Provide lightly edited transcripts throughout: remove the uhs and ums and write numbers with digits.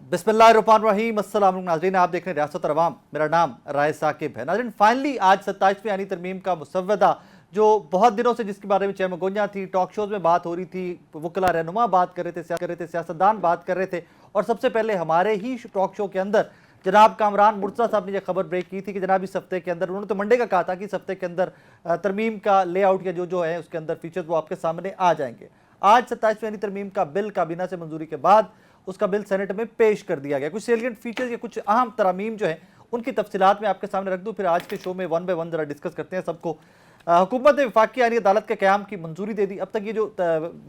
बिस्मिल्लाहिर्रहमानिर्रहीम। अस्सलाम वालेकुम नाज़रीन, आप देख रहे हैं रियासत और अवाम। मेरा नाम राय साकिब है। नाज़रीन, फाइनली आज 27वीं आईनी तरमीम का मुसव्वदा जो बहुत दिनों से जिसके बारे में चहमगोइयाँ थी, टॉक शोज़ में बात हो रही थी, वकला रहनुमा बात कर रहे थे, सियासतदान बात कर रहे थे, और सबसे पहले हमारे ही टॉक शो के अंदर जनाब कामरान मुर्तज़ा साहब ने यह खबर ब्रेक की थी कि जनाब इस हफ्ते के अंदर, उन्होंने तो मंडे का कहा था कि इस हफ्ते के अंदर तरमीम का लेआउट या जो है उसके अंदर फीचर्स वो आपके सामने आ जाएंगे। आज 27वीं आईनी तरमीम का बिल काबीना से मंजूरी के बाद उसका बिल सेनेट में पेश कर दिया गया। कुछ सेलिएंट फीचर्स या कुछ अहम तरामीम जो है उनकी तफसीलात में आपके सामने रख दूं, फिर आज के शो में वन बाय वन जरा डिस्कस करते हैं सबको। हुकूमत ने वफाकी आईनी अदालत के क़याम की मंजूरी दे दी। अब तक ये जो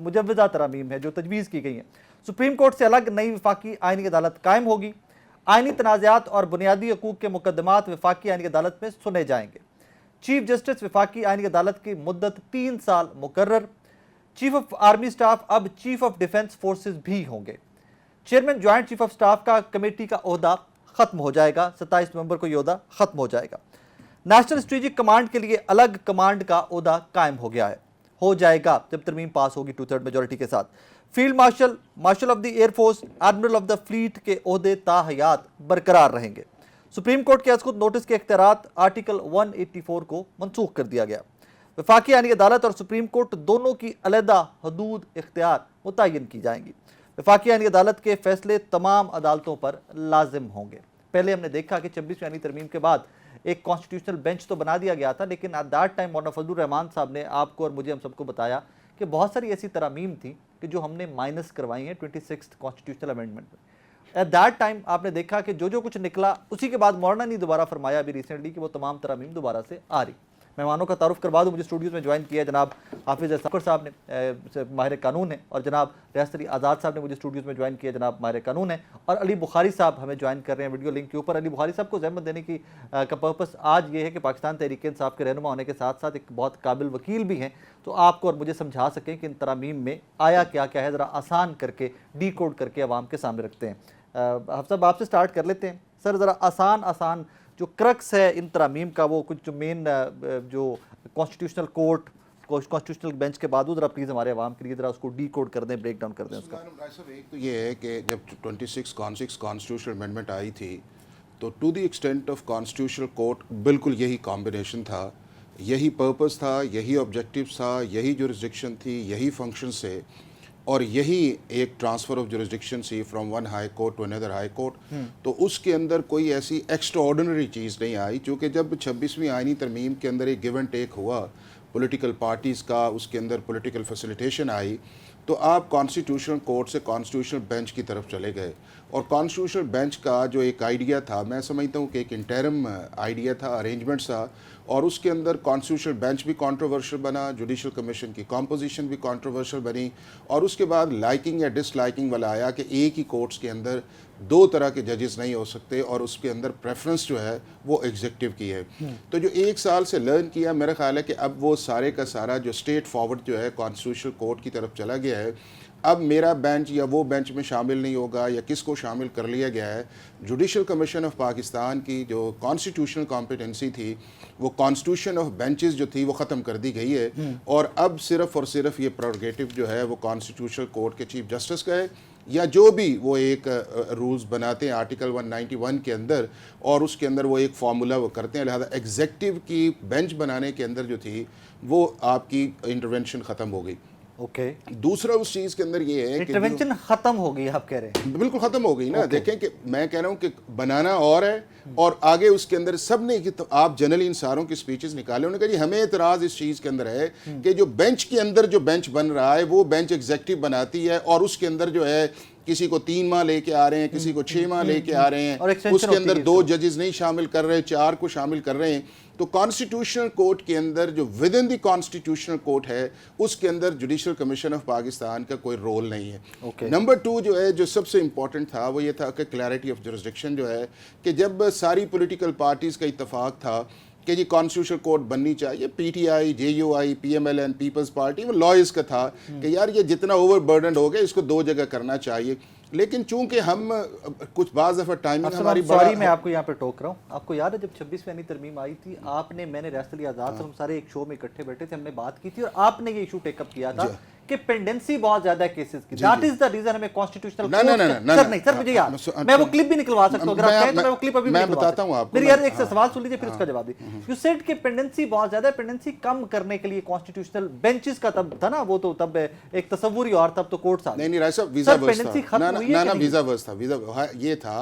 मुजव्वज़ा तरामीम है जो तजवीज़ की गई हैं, सुप्रीम कोर्ट से अलग नई वफाकी आईनी अदालत कायम होगी। आईनी तनाज़ात और बुनियादी हकूक़ के मुकदमात वफाकी आईनी अदालत में सुने जाएंगे। चीफ जस्टिस वफाकी आईनी अदालत की मुद्दत 3 साल मुकर्रर। चीफ ऑफ आर्मी स्टाफ अब चीफ ऑफ डिफेंस फोर्सेज भी होंगे। Chairman joint chief of staff का कमेटी का ओहदा खत्म हो जाएगा। 27 नवंबर को ये ओहदा खत्म हो जाएगा। नेशनल स्ट्रेटेजिक कमांड के लिए अलग कमांड का ओहदा कायम हो गया है, हो जाएगा जब तरमीम पास होगी 2/3 मेजोरिटी के साथ। Field marshal, marshal of the air force, admiral of the fleet के ओहदे ताहयात बरकरार रहेंगे। सुप्रीम कोर्ट के अस्कुत नोटिस के इख्तियारात आर्टिकल 184 को मनसूख कर दिया गया। वफाकी आईनी अदालत और सुप्रीम कोर्ट दोनों की अलहदा हदूद इख्तियार मुतय्यन की जाएंगी। वफाकी आईनी अदालत के फैसले तमाम अदालतों पर लाजिम होंगे। पहले हमने देखा कि 26वीं आईनी तरमीम के बाद एक कॉन्स्टिट्यूशनल बेंच तो बना दिया गया था, लेकिन एट दैट टाइम मौलाना फजलुर रहमान साहब ने आपको और मुझे, हम सबको बताया कि बहुत सारी ऐसी तरामीम थी कि जो हमने माइनस करवाई हैं 26th कॉन्स्टिट्यूशनल अमेंडमेंट में। एट दैट टाइम आपने देखा कि जो कुछ निकला, उसी के बाद मौलाना ने दोबारा फरमाया अभी रिसेंटली कि वो तमाम तरामीम दोबारा से आ रही। मेहमानों का तारुफ करवा दूँ, मुझे स्टूडियोज़ में ज्वाइन किया जनाब हाफिज़ सफ़र साहब ने, माहिर कानून है, और जनाब रियासत अली आज़ाद साहब ने मुझे स्टूडियोज़ में ज्वाइन किया, जनाब माहिर कानून है, और अली बुखारी साहब हमें ज्वाइन कर रहे हैं वीडियो लिंक के ऊपर। अली बुखारी साहब को ज़हमत देने की का पर्पस आज ये है कि पाकिस्तान तहरीक इंसाफ के रहनुमा होने के साथ साथ एक बहुत काबिल वकील भी हैं, तो आपको और मुझे समझा सकें कि इन तरामीम में आया क्या क्या है, ज़रा आसान करके डी कोड करके आवाम के सामने रखते हैं। साहब आपसे स्टार्ट कर लेते हैं। सर, ज़रा आसान जो क्रक्स है इन तरामीम का, वो कुछ जो मेन जो कॉन्स्टिट्यूशनल कोर्ट, कॉन्स्टिट्यूशनल बेंच के बाद ज़रा प्लीज़ हमारे आवाम के लिए ज़रा उसको डी कोड कर दें, ब्रेक डाउन कर दें उसका। एक तो ये है कि जब 26 कॉन्स्टिट्यूशनल अमेंडमेंट आई थी तो to the extent of constitutional court बिल्कुल यही कॉम्बिनेशन था, यही पर्पस था, यही ऑब्जेक्टिव था, यही जुरिस्डिक्शन थी, यही फंक्शन से, और यही एक ट्रांसफ़र ऑफ जुरिस्डिक्शन सी from one high court to another high court. तो उसके अंदर कोई ऐसी एक्स्ट्रा ऑर्डिनरी चीज़ नहीं आई, क्योंकि जब 26वीं आईनी तरमीम के अंदर एक गिव एंड टेक हुआ पॉलिटिकल पार्टीज़ का, उसके अंदर पॉलिटिकल फैसिलिटेशन आई, तो आप कॉन्स्टिट्यूशनल कोर्ट से कॉन्स्टिट्यूशनल बेंच की तरफ चले गए। और कॉन्स्टिट्यूशनल बेंच का जो एक आइडिया था, मैं समझता हूँ कि एक इंटरम आइडिया था, अरेंजमेंट्स था, और उसके अंदर कॉन्स्टिट्यूशनल बेंच भी कंट्रोवर्शियल बना, जुडिशल कमीशन की कॉम्पोजिशन भी कंट्रोवर्शियल बनी, और उसके बाद लाइकिंग या डिसलाइकिंग वाला आया कि एक ही कोर्ट्स के अंदर 2 तरह के जजेस नहीं हो सकते, और उसके अंदर प्रेफरेंस जो है वो एग्जीक्यूटिव की है। तो जो 1 साल से लर्न किया, मेरा ख्याल है कि अब वो सारे का सारा जो स्ट्रेट फॉरवर्ड जो है कॉन्स्टिट्यूशनल कोर्ट की तरफ चला गया है। अब मेरा बेंच या वो बेंच में शामिल नहीं होगा, या किसको शामिल कर लिया गया है। जुडिशल कमीशन ऑफ पाकिस्तान की जो कॉन्स्टिट्यूशनल कॉम्पिटेंसी थी, वो कॉन्स्टिट्यूशन ऑफ बेंचेस जो थी वो ख़त्म कर दी गई है, और अब सिर्फ़ और सिर्फ ये प्रोरोगेटिव जो है वो कॉन्स्टिट्यूशनल कोर्ट के चीफ जस्टिस का है, या जो भी वो एक रूल्स बनाते हैं आर्टिकल 191 के अंदर, और उसके अंदर वो एक फार्मूला वो करते हैं। लिहाजा एग्जेक्टिव की बेंच बनाने के अंदर जो थी वो आपकी इंटरवेंशन ख़त्म हो गई। ओके दूसरा उस चीज़ के अंदर ये है कि इंटरवेंशन खत्म हो गई, आप कह रहे हैं? बिल्कुल ख़त्म हो गई ना। देखें कि मैं कह रहा हूँ कि बनाना और है, और आगे उसके अंदर सब ने कि तो आप जनरली इन सारों की स्पीचेस निकाले, उन्होंने कहा जी हमें एतराज़ इस चीज़ के अंदर है कि जो बेंच के अंदर जो बेंच बन रहा है वो बेंच एग्जेक्टिव बनाती है, और उसके अंदर जो है किसी को 3 माह लेके आ रहे हैं, किसी को 6 माह लेके आ रहे हैं, उसके अंदर 2 जजेस नहीं शामिल कर रहे, 4 को शामिल कर रहे हैं। तो कॉन्स्टिट्यूशनल कोर्ट के अंदर जो with in the constitutional court है, उसके अंदर जुडिशल कमीशन ऑफ पाकिस्तान का कोई रोल नहीं है। नंबर 2 जो है, जो सबसे इंपॉर्टेंट था, वो ये था कि क्लैरिटी ऑफ जुरिस्डिक्शन जो है, कि जब सारी पॉलिटिकल पार्टीज़ का इत्तेफाक था कि जी कॉन्स्टिट्यूशनल कोर्ट बननी चाहिए, PTI, JUI, PMLN, Peoples Party, वो लॉयर्स का था कि यार ये जितना ओवरबर्डन हो गया इसको 2 जगह करना चाहिए। लेकिन चूंकि हम कुछ बाज़ दफ़ा टाइमिंग हमारी सॉरी मैं आपको यहाँ पे टोक रहा हूँ। आपको याद है जब 26वीं आईनी तरमीम आई थी, आपने, मैंने, रियासत अली आज़ाद से हम सारे एक शो में इकट्ठे बैठे थे, हमने बात की थी, और आपने ये इशू टेकअप किया था کہ पेंडेंसी बहुत ज्यादा है केसेस की, दैट इज द रीजन हमें कॉन्स्टिट्यूशनल ना, ना, ना, ना, सर ना, नहीं सर मुझे याद, मैं वो क्लिप भी निकलवा सकता हूं, अगर आप कहें तो मैं वो क्लिप अभी भी मैं निकलवा बताता सकता हूं हूं। आपको, मेरी यार एक सवाल सुन लीजिए फिर उसका जवाब दीजिए। यू सेड कि पेंडेंसी बहुत ज्यादा है, पेंडेंसी कम करने के लिए कॉन्स्टिट्यूशनल बेंचेस का तब था ना, वो तो तब एक तसव्वुर ही और तब तो कोर्ट्स आ गए। नहीं राय साहब, वीजा वर्स पेंडेंसी था खत्म हुई है ना कि ना, नहीं? वीजा वर्स था, वीजा ये था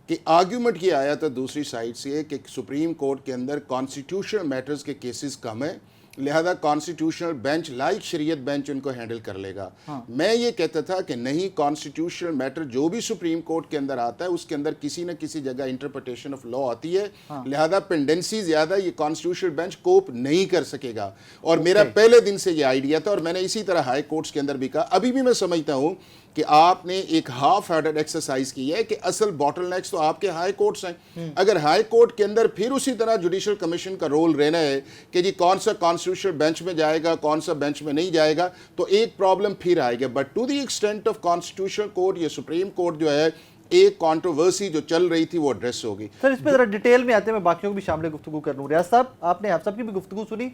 कि आर्ग्यूमेंट ये आया था दूसरी साइड से कि सुप्रीम कोर्ट के अंदर कॉन्स्टिट्यूशनल मैटर्स के केसेस कम है, लिहाजा कॉन्स्टिट्यूशनल बेंच लाइक शरीयत बेंच उनको हैंडल कर लेगा। मैं ये कहता था कि नहीं, कॉन्स्टिट्यूशनल मैटर जो भी सुप्रीम कोर्ट के अंदर आता है उसके अंदर किसी न किसी जगह इंटरप्रिटेशन ऑफ लॉ आती है, लिहाजा पेंडेंसी ज्यादा ये कॉन्स्टिट्यूशनल बेंच कोप नहीं कर सकेगा। और मेरा पहले दिन से ये आइडिया था और मैंने इसी तरह हाई कोर्ट्स के अंदर भी कहा, अभी भी मैं समझता हूं कि आपने एक हाफ हार्टेड एक्सरसाइज की है कि असल बॉटलनेक्स तो आपके हाई कोर्ट्स हैं। अगर हाई कोर्ट के अंदर फिर उसी तरह जुडिशल कमीशन का रोल रहना है कि जी कौन सा कॉन्स्टिट्यूशनल बेंच में जाएगा, कौन सा बेंच में नहीं जाएगा, तो एक प्रॉब्लम फिर आएगा। But to the extent of constitutional court, ये सुप्रीम कोर्ट जो है, एक कंट्रोवर्सी जो चल रही थी वो एड्रेस होगी। सर इस पे जरा डिटेल में आते हैं, मैं बाकियों को भी शामिल गुफ्तगू कर लूं। रियाज साहब, आपने आप सबकी भी गुफ्तगू सुनी,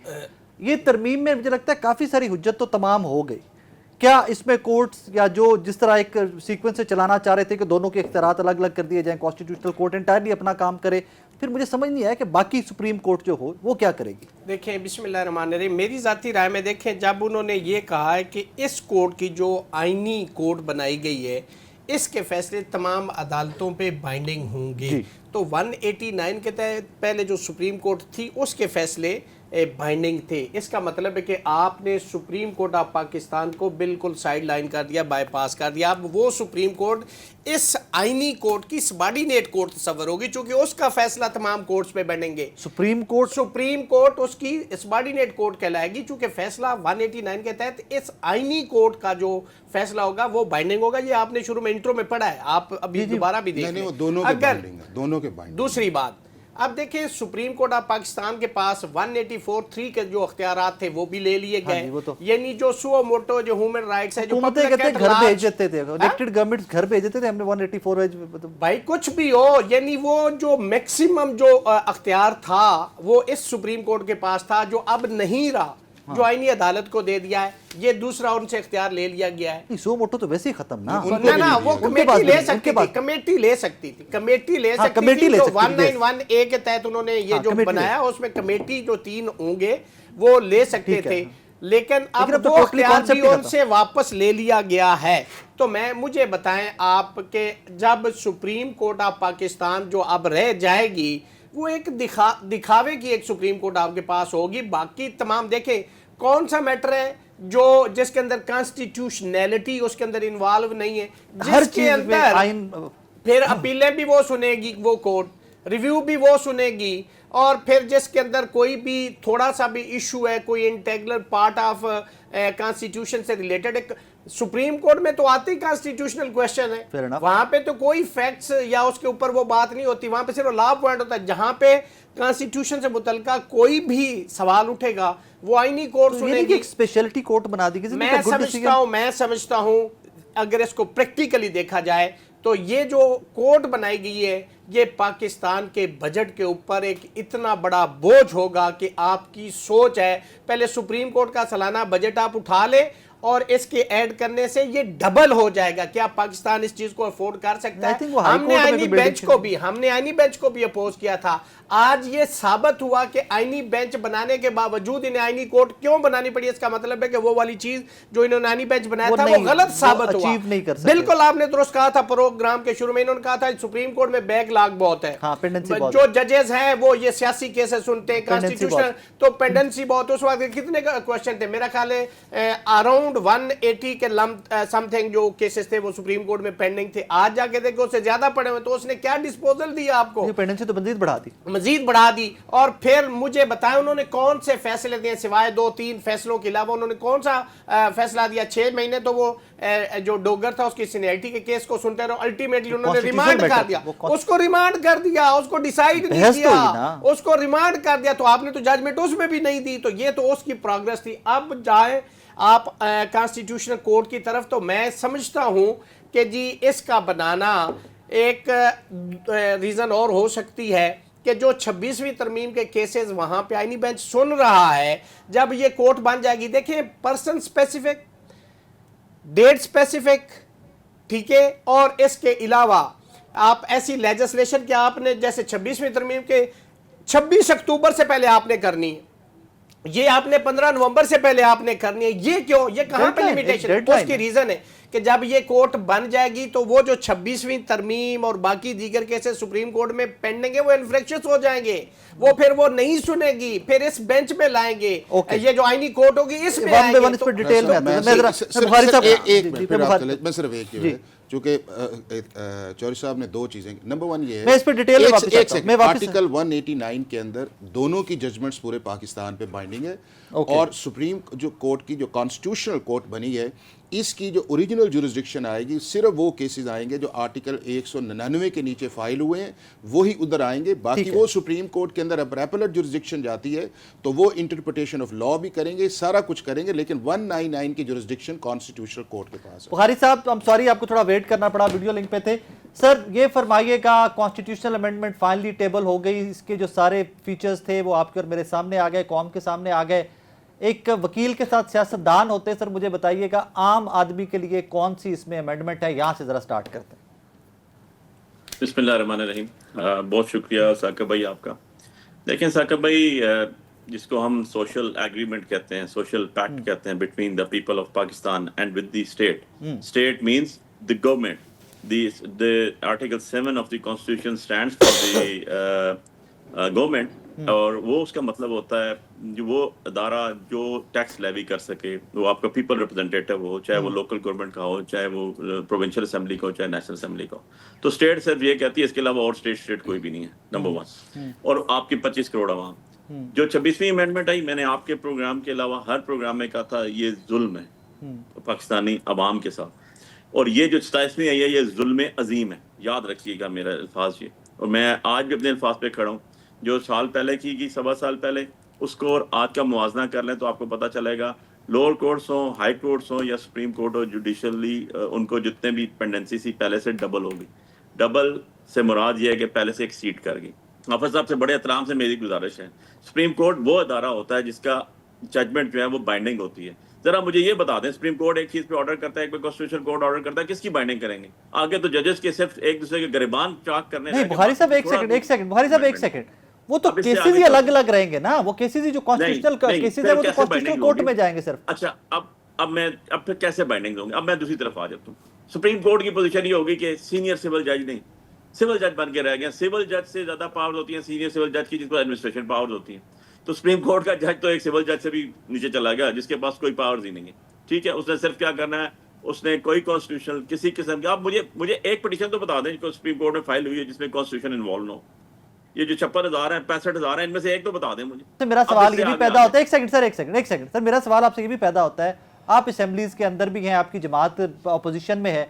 ये तरमीम में मुझे लगता है काफी सारी हुज्जत तो तमाम हो गई। क्या इसमें कोर्ट्स या जो जिस तरह एक सीक्वेंस से चलाना चाह रहे थे कि दोनों के इख्तियारात अलग अलग कर दिए जाएं, कॉन्स्टिट्यूशनल कोर्ट इंटायरली अपना काम करे, फिर मुझे समझ नहीं आया कि बाकी सुप्रीम कोर्ट जो हो वो क्या करेगी। देखें, बिस्मिल्लाहिर्रहमानिर्रहीम, मेरी ज़ाती राय में देखें, जब उन्होंने ये कहा है कि इस कोर्ट की जो आइनी कोर्ट बनाई गई है इसके फैसले तमाम अदालतों पे बाइंडिंग होंगे, तो 189 के तहत पहले जो सुप्रीम कोर्ट थी उसके फैसले बाइंडिंग थे। इसका मतलब है कि आपने सुप्रीम कोर्ट ऑफ पाकिस्तान को बिल्कुल साइड लाइन कर दिया, बाईपास कर दिया। अब वो सुप्रीम कोर्ट इस आइनी कोर्ट की सबॉर्डिनेट कोर्ट तस्वर होगी, चूंकि उसका फैसला तमाम कोर्ट्स पे बैठेंगे। सुप्रीम कोर्ट उसकी सबॉर्डिनेट कोर्ट कहलाएगी, चूंकि फैसला 189 के तहत इस आइनी कोर्ट का जो फैसला होगा वो बाइंडिंग होगा। ये आपने शुरू में इंट्रो में पढ़ा है, आप अभी दोबारा भी देख लें। दोनों के बाइंडिंग। दूसरी बात, अब देखिए, सुप्रीम कोर्ट ऑफ पाकिस्तान के पास 184(3) के जो अख्तियारात थे वो भी ले लिए गए, यानी जो सुओ मोटो जो ह्यूमन राइट्स है, जो हुकूमतें कहते हैं घर भेज देते थे, इलेक्टेड गवर्नमेंट्स घर भेज देते थे, हमने 184 भाई कुछ भी हो, यानी वो जो मैक्सिमम जो अख्तियार था वो इस सुप्रीम कोर्ट के पास था, जो अब नहीं रहा, जो आईनी अदालत को दे दिया है। ये दूसरा उनसे इख्तियार ले लिया गया है। सो मोटो तो वैसे ही खत्म ना, ना वो कमेटी ले सकती थी, कमेटी ले सकती थी, तो 191A के तहत उन्होंने ये जो बनाया उसमें कमेटी जो 3 होंगे वो ले सकते थे, लेकिन अब वो इख्तियार भी उनसे वापस ले लिया गया है। तो मुझे बताएं आप कि जब सुप्रीम कोर्ट ऑफ पाकिस्तान जो अब रह जाएगी वो एक दिखावे की एक सुप्रीम कोर्ट आपके पास होगी, बाकी तमाम देखें कौन सा मैटर है जो जिसके अंदर कॉन्स्टिट्यूशनैलिटी उसके अंदर इन्वॉल्व नहीं है, जिसके अंदर फिर अपीलें भी वो सुनेगी, वो कोर्ट रिव्यू भी वो सुनेगी, और फिर जिसके अंदर कोई भी थोड़ा सा भी इशू है, कोई इंटेग्रल पार्ट ऑफ कॉन्स्टिट्यूशन से रिलेटेड है, सुप्रीम कोर्ट में तो आते ही कॉन्स्टिट्यूशनल क्वेश्चन है, वहां पे तो कोई फैक्ट्स या उसके ऊपर वो बात नहीं होती, वहां पे सिर्फ लॉ पॉइंट होता है। जहां पे कॉन्स्टिट्यूशन से मुतल्लिका कोई भी सवाल उठेगा वो आईनी कोर्ट सुनेगी। एक स्पेशलिटी कोर्ट बना दी। मैं समझता हूं अगर इसको प्रैक्टिकली देखा जाए तो ये जो कोर्ट बनाई गई है ये पाकिस्तान के बजट के ऊपर एक इतना बड़ा बोझ होगा कि आपकी सोच है, पहले सुप्रीम कोर्ट का सालाना बजट आप उठा ले और इसके ऐड करने से ये डबल हो जाएगा। क्या पाकिस्तान इस चीज को अफोर्ड कर सकता है? हमने आईनी बेंच को भी अपोज किया था। आज ये साबित हुआ कि आईनी बेंच बनाने के बावजूद इन्हें आईनी कोर्ट क्यों बनानी पड़ी। इसका मतलब है कि वो वाली चीज जो इन्होंने आईनी बेंच बनाया था वो गलत साबित हुआ। बिल्कुल आपने दुरुस्त कहा था प्रोग्राम के शुरू में, इन्होंने कहा था सुप्रीम कोर्ट में बैकलॉग बहुत है, जो जजेस हैं वो ये सियासी केसेस सुनते हैं, कॉन्स्टिट्यूशनल तो पेंडेंसी बहुत। उस वक्त कितने क्वेश्चन थे? मेरा ख्याल है अराउंड 180 के समथिंग जो केसेस थे वो सुप्रीम कोर्ट में पेंडिंग थे। आज जाके देखो उससे ज्यादा पड़े हुए, तो उसने क्या डिस्पोजल दिया आपको? पेंडेंसी तो मजीद बढ़ा दी। और फिर मुझे बताएं उन्होंने कौन से फैसले दिए, सिवाय 2-3 फैसलों के अलावा उन्होंने कौन सा फैसला दिया? 6 महीने तो वो जो डोगर था उसकी सीनियरिटी के केस को सुनते रहो, अल्टीमेटली उन्होंने रिमांड कर दिया, उसको रिमांड कर दिया, उसको डिसाइड नहीं किया, उसको रिमांड कर दिया। तो आपने तो जजमेंट उसमें भी नहीं दी। तो ये तो उसकी प्रोग्रेस थी। अब जाए आप कॉन्स्टिट्यूशनल कोर्ट की तरफ, तो मैं समझता हूं कि जी इसका बनाना एक रीजन और हो सकती है कि जो 26वीं तरमीम के केसेस वहां पे आईनी बेंच सुन रहा है, जब ये कोर्ट बन जाएगी, देखें पर्सन स्पेसिफिक डेट स्पेसिफिक, ठीक है, और इसके अलावा आप ऐसी लेजिस्लेशन कि आपने जैसे 26वीं तरमीम के 26 अक्टूबर से पहले आपने करनी है, ये आपने 15 नवंबर से पहले आपने करनी है, ये क्यों, ये कहां पे लिमिटेशन है? उसकी रीजन है कि जब ये कोर्ट बन जाएगी तो वो जो 26वीं तरमीम और बाकी दीगर केसेस सुप्रीम कोर्ट में पेंडिंग है वो इन्फ्रेक्शंस हो जाएंगे, वो फिर वो नहीं सुनेगी, फिर इस बेंच में लाएंगे, ये जो आईनी कोर्ट होगी इसमें आएंगे। इस पे डिटेल में मैं सिर्फ एक चूंकि चौधरी साहब ने दो चीजें, नंबर वन ये है, मैं इस पे डिटेल में वापस आता हूं, मैं वापस आर्टिकल 189 के अंदर दोनों की जजमेंट्स पूरे पाकिस्तान पे बाइंडिंग है, और सुप्रीम जो कोर्ट की जो कॉन्स्टिट्यूशनल कोर्ट बनी है इसकी जो ओरिजिनल जुरिस्डिक्शन आएगी सिर्फ वो केसेस आएंगे जो आर्टिकल 199 के नीचे फाइल हुए हैं वही उधर आएंगे, बाकी वो सुप्रीम कोर्ट के अंदर अब एपेलेट जुरिस्डिक्शन जाती है तो वो इंटरप्रिटेशन ऑफ लॉ भी करेंगे, सारा कुछ करेंगे, लेकिन 199 की जुरिस्डिक्शन कॉन्स्टिट्यूशनल कोर्ट के पास है। बुखारी साहब, आई एम सॉरी आपको थोड़ा वेट करना पड़ा, वीडियो लिंक पे थे सर। ये फरमाइएगा, कॉन्स्टिट्यूशनल अमेंडमेंट फाइनली टेबल हो गई, इसके जो सारे फीचर्स थे वो आपके और मेरे सामने आ गए, कौम के सामने आ गए। एक वकील के साथ सियासतदान होते सर, मुझे बताइएगा आम आदमी के लिए कौन सी इसमें अमेंडमेंट है, यहां से जरा स्टार्ट करते हैं। बिस्मिल्लाहिर्रहमानिर्रहीम। बहुत शुक्रिया साकिब भाई आपका। देखें साकिब भाई, जिसको हम सोशल एग्रीमेंट कहते हैं, सोशल पैक्ट कहते हैं between the people of Pakistan and with the state. State means the government. The article 7 of the constitution stands for the government, और वो उसका मतलब होता है जो वो अदारा जो टैक्स लेवी कर सके, वो आपका पीपल रिप्रेजेंटेटिव हो, चाहे वो लोकल गवर्नमेंट का हो, चाहे वो प्रोविंशियल असेंबली का हो, चाहे नेशनल असेंबली का हो। तो स्टेट सिर्फ ये कहती है, इसके अलावा और स्टेट कोई भी नहीं है, नंबर 1। और आपकी 25 करोड़ आवाम, जो 26वीं अमेंडमेंट आई, मैंने आपके प्रोग्राम के अलावा हर प्रोग्राम में कहा था ये जुल्म है पाकिस्तानी अवाम के साथ, और ये जो 27वीं आई है ये जुल्म अजीम है, याद रखिएगा मेरा अल्फाज ये। और मैं आज भी अपने अल्फाज पे खड़ा हूँ, जो साल पहले की गई, 7 साल पहले, उसको और आज का मुवाजना कर लें तो आपको पता चलेगा, लोअर कोर्ट्स हो, हाई कोर्ट्स हो या सुप्रीम कोर्ट हो, जुडिशली उनको जितने भी पेंडेंसी सी पहले से डबल होगी। डबल से मुराद ये है कि पहले से एक्सीड कर गई। हाफिज साहब से बड़े एहतराम से मेरी गुजारिश है, सुप्रीम कोर्ट वो अदारा होता है जिसका जजमेंट जो है वो बाइंडिंग होती है। जरा मुझे ये बता दें, सुप्रीम कोर्ट एक चीज पे ऑर्डर करता है, एक पे कॉन्स्टिट्यूशन कोर्ट ऑर्डर करता है, किसकी बाइंडिंग करेंगे? आगे तो जजेस के सिर्फ एक दूसरे के गिरबान चाक करने। नहीं बुखारी साहब, एक सेकंड बुखारी साहब, एक सेकंड, वो तो केसेस ही अलग अलग रहेंगे ना, वो केसेस ही जो कॉन्स्टिट्यूशनल केसेस है वो तो कॉन्स्टिट्यूशनल कोर्ट में जाएंगे सिर्फ। अच्छा, अब फिर कैसे बाइंडिंग होंगे? अब मैं दूसरी तरफ आ जाता हूँ। सुप्रीम कोर्ट की पोजीशन ये होगी कि सीनियर सिविल जज नहीं, सिविल जज बन के रह गए। सिविल जज से ज्यादा पावर्स होती हैं सीनियर सिविल जज की, जिसको एडमिनिस्ट्रेशन पावर्स होती हैं। तो सुप्रीम कोर्ट का जज तो एक सिविल जज से भी नीचे चला गया, जिसके पास कोई पावर्स ही नहीं है। ठीक है, उसने सिर्फ क्या करना है, उसने कोई कॉन्स्टिट्यूशनल किसी किस्म की, आप मुझे एक पिटीशन तो बता दें जो सुप्रीम कोर्ट में फाइल हुई है जिसमें कॉन्स्टिट्यूशन इन्वॉल्व हो। ये जो 56,000 है, 65,000 है, इनमें से एक तो बता दें मुझे। तो मेरा सवाल ये भी पैदा होता है, एक सेकंड सर, मेरा सवाल आपसे ये भी पैदा होता है, आप असेंबलीज के अंदर भी हैं, आपकी जमात अपोजिशन में है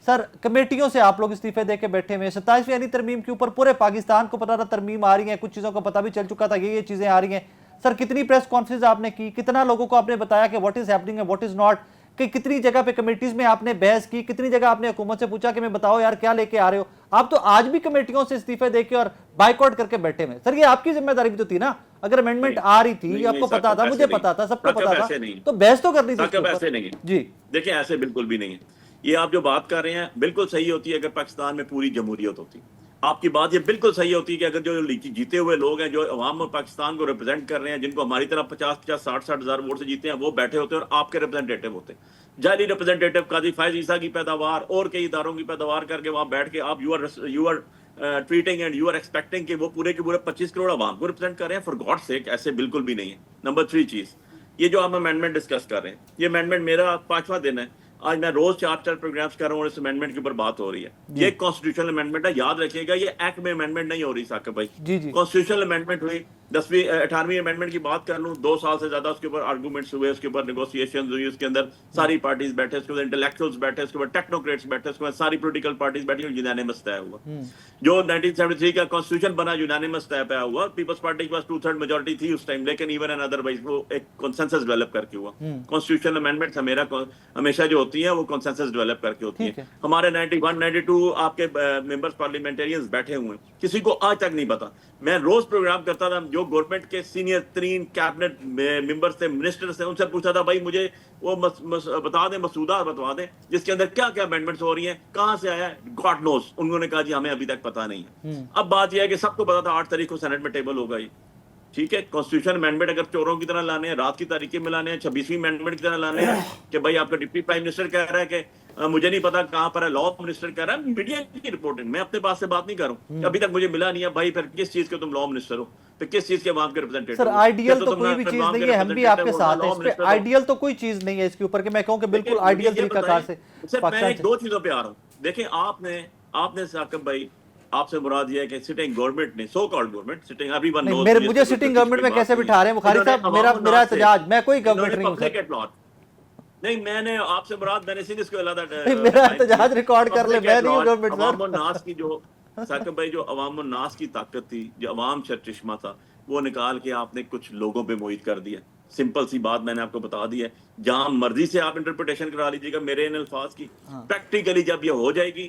सर, कमेटियों से आप लोग इस्तीफे दे के बैठे हुए, 27वीं यानी तरमीम के ऊपर पूरे पाकिस्तान को पता था तरमीम आ रही है, कुछ चीज़ों का पता भी चल चुका था, ये चीज़ें आ रही हैं सर। कितनी प्रेस कॉन्फ्रेंस आपने की, कितना लोगों को आपने बताया कि व्हाट इज हैपनिंग है, व्हाट इज नॉट, कि कितनी जगह पे कमेटीज में आपने बहस की, कितनी जगह आपने हुकूमत से पूछा कि मैं बताओ यार क्या लेके आ रहे हो? आप तो आज भी कमेटियों से इस्तीफे देके और बाइकआउट करके बैठे हुए सर, ये आपकी जिम्मेदारी भी तो थी ना। अगर अमेंडमेंट आ रही थी, आपको पता था, मुझे पता था, सबको पता था, तो बहस तो करनी थी। ऐसे नहीं जी, देखिए ऐसे बिल्कुल भी नहीं है। ये आप जो बात कर रहे हैं बिल्कुल सही होती है अगर पाकिस्तान में पूरी जमहूरियत होती। आपकी बात ये बिल्कुल सही होती है कि अगर जो जीते हुए लोग हैं, जो अवाम और पाकिस्तान को रिप्रेजेंट कर रहे हैं, जिनको हमारी तरह 50-50, 60-60 हज़ार वोट से जीते हैं, वो बैठे होते हैं और आपके रिप्रेजेंटेटिव होते हैं। जाली रिप्रेजेंटेटिव काजी फायज ईसा की पैदावार और कई इदारों की पैदावार करके वहाँ बैठ के आप you are treating and you are expecting कि वो पूरे के पूरे 25 करोड़ अवाम को रिप्रेजेंट कर रहे हैं। फॉर गॉड सेक, ऐसे बिल्कुल भी नहीं है। नंबर 3 चीज, ये जो हम अमेंडमेंट डिस्कस कर रहे हैं, ये अमेंडमेंट मेरा 5वां दिन है। आज मैं रोज 4 प्रोग्राम्स कर रहा हूँ और इस अमेंडमेंट के ऊपर बात हो रही है। ये कॉन्स्टिट्यूशनल अमेंडमेंट है, याद रखिएगा, ये एक्ट में अमेंडमेंट नहीं हो रही साकिब भाई। कॉन्स्टिट्यूशनल अमेंडमेंट हुई। 18वीं अमेंडमेंट की बात कर लूँ, 2 साल से ज्यादा उसके ऊपर आर्गूमेंट्स हुए, उसके ऊपर नेगोशिएशन हुई, उसके अंदर सारी पार्टीज बैठे, उसके ऊपर इंटेलेक्चुअल्स बैठे, उसके ऊपर टेक्नोक्रेट्स बैठे, उसके बाद सारी पोलिटिकल पार्टीज बैठी और यूनानिमस तय हुआ। जो 1973 का कॉन्स्टिट्यूशन बना यूनानिमस तय हुआ। पीपल्स पार्टी के पास 2/3 मेजोरिटी थी उस टाइम, लेकिन इवन एंड अदरवाइज वो एक कंसेंसस डेवलप करके हुआ। कॉन्स्टिट्यूशनल अमेंडमेंट मेरा हमेशा जो होती है वो कंसेंसस डेवलप करके होती है। हमारे 91, 92 आपके मेंबर्स पार्लियामेंटेरियंस बैठे हुए हैं, किसी को आज तक नहीं पता। मैं रोज प्रोग्राम करता था, जो جو گورنمنٹ کے سینئر ترین کیبنٹ ممبرز تھے, منسٹرز تھے, ان سے پوچھا تھا بھائی مجھے وہ بتا دیں, مسودہ بتوا دیں جس کے اندر کیا کیا امینڈمنٹس ہو رہی ہیں, کہاں سے آیا ہے, گاڈ نوز. انہوں نے کہا جی ہمیں ابھی تک پتہ نہیں ہے. اب بات یہ ہے کہ سب کو پتا تھا 8 تاریخ کو سینٹ میں ٹیبل ہوگا یہ, ٹھیک ہے. کانسٹیٹیوشن امینڈمنٹ اگر چوروں کی طرح لانے ہیں, رات کی تاریخیں میں لانے ہیں, 26ویں امینڈمنٹ کی طرح لانے ہیں کہ بھائی آپ کا ڈپٹی پرائم منسٹر کہہ رہا ہے کہ مجھے نہیں پتا کہاں پر ہے, لا منسٹر کہہ رہا ہے, میڈیا کی رپورٹنگ, میں اپنے پاس سے بات نہیں کر رہا ہوں, ابھی تک مجھے ملا نہیں ہے. بھائی پھر کس چیز کے تم لا منسٹر ہو, پھر کس چیز کے عوام کے ریپرزینٹیٹو؟ سر آئیڈیل تو کوئی بھی چیز نہیں ہے, ہم بھی آپ کے ساتھ ہیں اس پہ. آئیڈیل تو کوئی چیز نہیں ہے اس کے اوپر کہ میں کہوں کہ بالکل آئیڈیل طریقہ کار سے. میں 2 چیزوں پہ آ رہا ہوں. دیکھیں آپ نے ثاقب بھائی, آپ سے مراد یہ ہے کہ سٹنگ گورنمنٹ نے, so called government, sitting every one knows, مجھے سٹنگ گورنمنٹ میں کیسے بٹھا رہے ہیں بخاری صاحب؟ میرا احتجاج, میں کوئی گورنمنٹ نہیں ہوں سر. نہیں, میں نے آپ سے مراد, میں نے اس کو علیحدہ میرا احتجاج ریکارڈ کر لے, میں نہیں ہوں گورنمنٹ سر. عوام الناس کی جو ثاقب بھائی, جو عوام الناس کی طاقت تھی, جو عوام چشمہ تھا, وہ نکال کے آپ نے کچھ لوگوں پہ محیط کر دیا. سمپل سی بات میں نے آپ کو بتا دی ہے, جہاں مرضی سے آپ انٹرپریٹیشن کرا لیجیے گا میرے ان الفاظ کی. پریکٹیکلی جب یہ ہو جائے گی,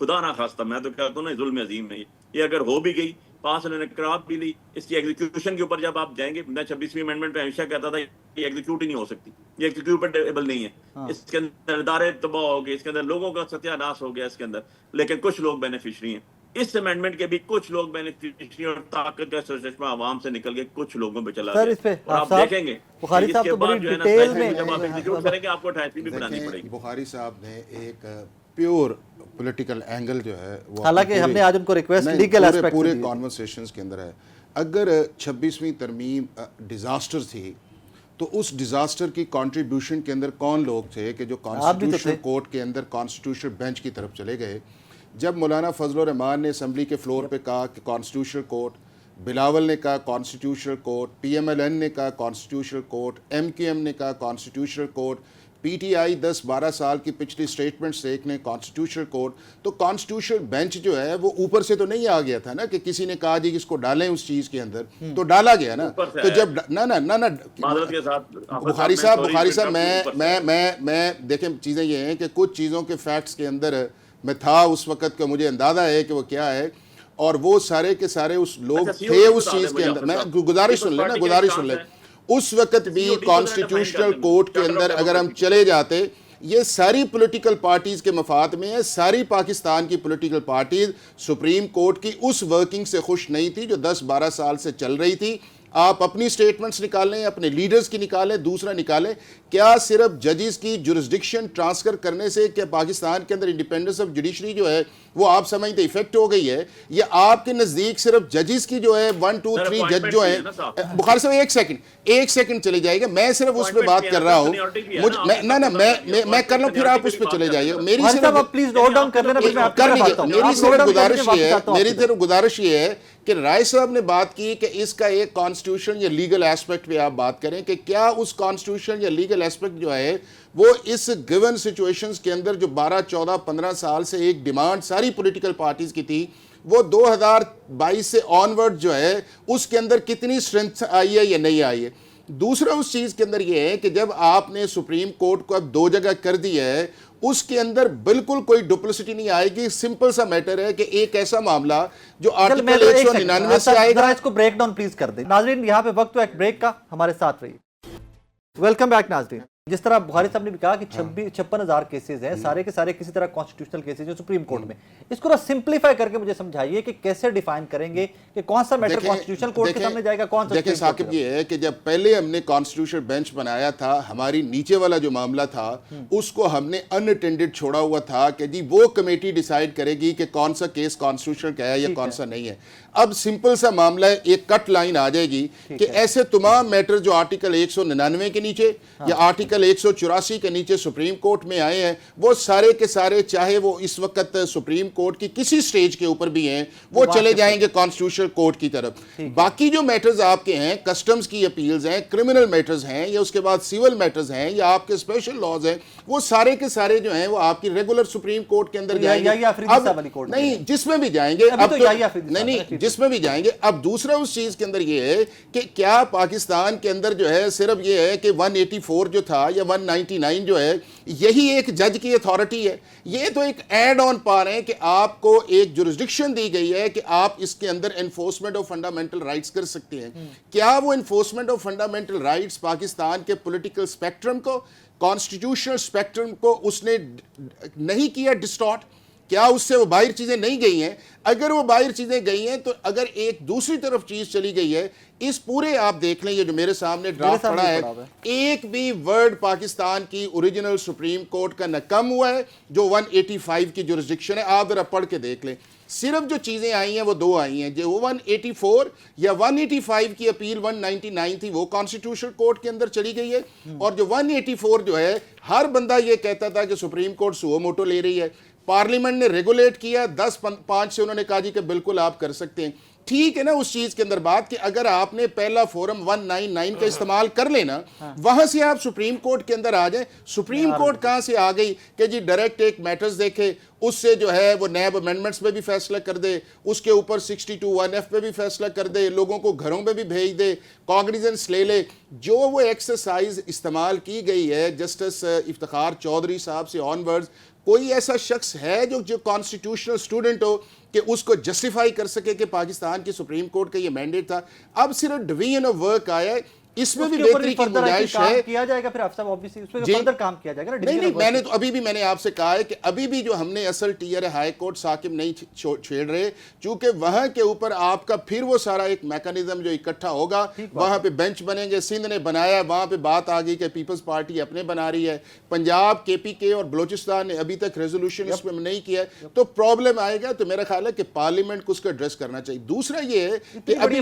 خدا نہ خواستہ, میں تو کہتا ہوں نا ظلم عظیم ہے یہ اگر ہو بھی گئی, پاس انہوں نے کرا بھی لی, اس کی ایگزیکیوشن کے اوپر جب آپ جائیں گے, میں 26ویں امینڈمنٹ پہ ہمیشہ کہتا تھا یہ ایگزیکیوٹ ہی نہیں ہو سکتی, یہ ایگزیکیوٹیبل نہیں ہے, اس کے اندر ادارے تباہ ہو گئے, اس کے اندر لوگوں کا ستیہ ناش ہو گیا اس کے اندر. لیکن کچھ لوگ بینیفیشری ہیں اس امینڈمنٹ کے, بھی کچھ لوگ بینیفیشری, اور طاقت کا چشمہ عوام سے نکل کے کچھ لوگوں پہ چلا گیا. اس پہ آپ دیکھیں گے بخاری صاحب تو بڑی ڈیٹیل میں جب آپ ایگزیکیوٹ کریں گے آپ کو 28 بھی بنانی پڑے گی. بخاری صاحب نے ایک پیور پولیٹیکل اینگل جو ہے, حالانکہ ہم نے آج ان کو ریکویسٹ لیگل ایسپیکٹ پورے کانورسیشنز کے اندر ہے. اگر 26ویں ترمیم ڈیزاسٹر تھی تو اس ڈیزاسٹر کی کنٹریبیوشن کے اندر کون لوگ تھے کہ جو کانسٹیٹیوشن کورٹ کے اندر کانسٹیٹیوشن بینچ کی طرف چلے گئے؟ جب مولانا فضل الرحمان نے اسمبلی کے فلور پہ کہا کہ کانسٹیٹیوشن کورٹ, بلاول نے کہا constitution court, P M L N نے کہا constitution court, M Q M نے کہا constitution court, P T I 10-12 سال کی پچھلی اسٹیٹمنٹس دیکھنے کانسٹیٹیوشن کورٹ, تو کانسٹیٹیوشن بینچ جو ہے وہ اوپر سے تو نہیں آ گیا تھا نا کہ کسی نے کہا جی اس کو ڈالیں اس چیز کے اندر, تو ڈالا گیا نا. تو جب نہ بخاری صاحب میں دیکھیں چیزیں یہ ہیں کہ کچھ چیزوں کے فیکٹس کے اندر میں تھا اس وقت کا, مجھے اندازہ ہے کہ وہ کیا ہے, اور وہ سارے کے سارے اس لوگ تھے اس چیز کے اندر. میں گزارش سن لیں اس وقت بھی کانسٹیٹیوشنل کورٹ کے اندر اگر ہم چلے جاتے, یہ ساری پولیٹیکل پارٹیز کے مفاد میں ہے. ساری پاکستان کی پولیٹیکل پارٹیز سپریم کورٹ کی اس ورکنگ سے خوش نہیں تھی جو 10-12 سال سے چل رہی تھی. آپ اپنی سٹیٹمنٹس نکالیں, اپنے لیڈرز کی نکالیں, دوسرا نکالیں. کیا صرف ججز کی جورسڈکشن ٹرانسفر کرنے سے کہ پاکستان کے اندر انڈیپینڈنس آف جوڈیشری جو ہے وہ آپ سمجھتے ایفیکٹ ہو گئی ہے؟ یا آپ کے نزدیک صرف ججز کی جو ہے 1 2 3 جج جو ہیں, بخاری صاحب ایک سیکنڈ چلے جائے گا, میں صرف اس پہ بات کر رہا ہوں. میں کر لوں پھر آپ اس پہ چلے جائیے. میری صرف گزارش یہ ہے کہ رائے صاحب نے بات کی کہ اس کا ایک کانسٹیٹیوشن یا لیگل ایسپیکٹ پہ آپ بات کریں کہ کیا اس کانسٹیٹیوشن یا لیگل ایسپیکٹ جو ہے وہ اس گیون سچویشنز کے اندر جو 12 14 15 سال سے ایک ڈیمانڈ ساری پولیٹیکل پارٹیز کی تھی, وہ 2022 سے آنورڈ جو ہے اس کے اندر کتنی اسٹرینتھ آئی ہے یا نہیں آئی ہے. دوسرا اس چیز کے اندر یہ ہے کہ جب آپ نے سپریم کورٹ کو اب 2 جگہ کر دی ہے, اس کے اندر بالکل کوئی ڈپلسٹی نہیں آئے گی. سمپل سا میٹر ہے کہ ایک ایسا معاملہ جو آرٹیکل 199 سے آئے گا. اس کو بریک ڈاؤن پلیز کر دیں. ناظرین یہاں پہ وقت ہے ایک بریک کا, ہمارے ساتھ رہیے. ویلکم بیک ناظرین. جس طرح بخاری صاحب نے بھی کہا کہ 56,000 کیسز ہیں, سارے کے سارے کسی طرح کانسٹیٹیوشنل کیسز ہیں سپریم کورٹ میں. اس کو سمپلیفائی کر کے مجھے سمجھائیے کہ کیسے ڈیفائن کریں گے کہ کون سا میٹر کانسٹیٹیوشنل کورٹ کے سامنے جائے گا, کون سا. دیکھیں ثاقب, یہ ہے کہ جب پہلے ہم نے کانسٹیٹیوشن بینچ بنایا تھا, ہماری نیچے والا جو معاملہ تھا اس کو ہم نے ان اٹینڈڈ چھوڑا ہوا تھا کہ جی وہ کمیٹی ڈیسائیڈ کرے گی کہ کون سا کیس کانسٹیٹیوشن کا ہے یا کون سا نہیں ہے. اب سمپل سا معاملہ ہے, ایک کٹ لائن آ جائے گی کہ ایسے تمام میٹر جو آرٹیکل 199 کے نیچے یا آرٹیکل 184 کے نیچے سپریم کورٹ میں آئے ہیں, وہ سارے کے سارے چاہے وہ اس وقت سپریم کورٹ کی کسی سٹیج کے اوپر بھی ہیں, وہ چلے جائیں گے کانسٹیٹیوشنل کورٹ کی طرف. باقی جو میٹرز آپ کے ہیں, کسٹمز کی اپیلز ہیں, کرمنل میٹرز ہیں, یا اس کے بعد سیول میٹرز ہیں, یا آپ کے اسپیشل لاز ہیں, وہ سارے کے سارے جو ہیں وہ آپ کی ریگولر سپریم کورٹ کے اندر جائیں گے. نہیں, جس میں بھی جائیں گے, نہیں جس میں بھی جائیں گے. اب دوسرا اس چیز کے اندر یہ ہے کہ کیا پاکستان کے اندر جو ہے صرف یہ ہے کہ 184 جو تھا تھا یا 199 جو ہے یہی ایک جج کی اتھارٹی ہے. یہ تو ایک ایڈ آن پا رہے ہیں کہ آپ کو ایک جورسڈکشن دی گئی ہے کہ آپ اس کے اندر انفورسمنٹ آف فنڈامنٹل رائٹس کر سکتے ہیں. کیا وہ enforcement of fundamental rights Pakistan کے پولیٹیکل اسپیکٹرم کو, کانسٹیٹیوشنل اسپیکٹرم کو اس نے نہیں کیا ڈسٹارٹ؟ کیا اس سے وہ باہر چیزیں نہیں گئی ہیں؟ اگر وہ باہر چیزیں گئی ہیں تو اگر ایک دوسری طرف چیز چلی گئی ہے, اس پورے آپ دیکھ لیں یہ جو میرے سامنے ڈرافٹ پڑا ہے, ایک بھی ورڈ پاکستان کی اوریجنل سپریم کورٹ کا نہ کم ہوا ہے جو 185 کی جورسڈکشن ہے. آپ ذرا پڑھ کے دیکھ لیں. صرف جو چیزیں آئی ہیں وہ دو آئی ہیں, جو 184 یا 185 کی اپیل 199 تھی وہ کانسٹیٹیوشنل کورٹ کے اندر چلی گئی ہے, اور جو 184 جو ہے ہر بندہ یہ کہتا تھا کہ سپریم کورٹ سو موٹو لے رہی ہے. پارلیمنٹ نے ریگولیٹ کیا 10-5 سے انہوں نے کہا جی کہ بالکل آپ کر سکتے ہیں. ٹھیک ہے نا اس چیز کے اندر بات کہ اگر آپ نے پہلا فورم 199 کا استعمال کر لینا, وہاں سے آپ سپریم کورٹ کے اندر آ جائیں. سپریم کورٹ کہاں سے آ گئی کہ جی ڈائریکٹ ایک میٹرز دیکھے, اس سے جو ہے وہ نیب امینڈمنٹس پہ بھی فیصلہ کر دے, اس کے اوپر 62(1)(f) پہ بھی فیصلہ کر دے, لوگوں کو گھروں پہ بھی بھیج دے, کاگنیزنس لے لے. جو وہ ایکسرسائز استعمال کی گئی ہے جسٹس افتخار چودھری صاحب سے آنورڈز, کوئی ایسا شخص ہے جو کانسٹیٹیوشنل اسٹوڈنٹ ہو کہ اس کو جسٹیفائی کر سکے کہ پاکستان کی سپریم کورٹ کا یہ مینڈیٹ تھا؟ اب صرف ڈویژن آف ورک آیا ہے, اس میں بھی بہتری کی گنجائش ہے. کیا جائے گا پھر آپ صاحب اوبویسلی اس پہ فردر کام کیا جائے گا. نہیں میں نے تو ابھی میں نے آپ سے کہا ہے کہ ابھی بھی جو ہم نے اصل ٹیئر ہائی کورٹ ثاقب نہیں چھیڑ رہے, چونکہ وہاں کے اوپر آپ کا پھر وہ سارا ایک میکانزم جو اکٹھا ہوگا, وہاں پہ بینچ بنیں گے. سندھ نے بنایا, وہاں پہ بات آ گئی کہ پیپلز پارٹی اپنے بنا رہی ہے. پنجاب, KPK اور بلوچستان نے ابھی تک ریزولوشن اس میں نہیں کیا ہے, تو پرابلم آئے گا. تو میرا خیال ہے کہ پارلیمنٹ کو اس کو ایڈریس کرنا چاہیے. دوسرا یہ ہے کہ ابھی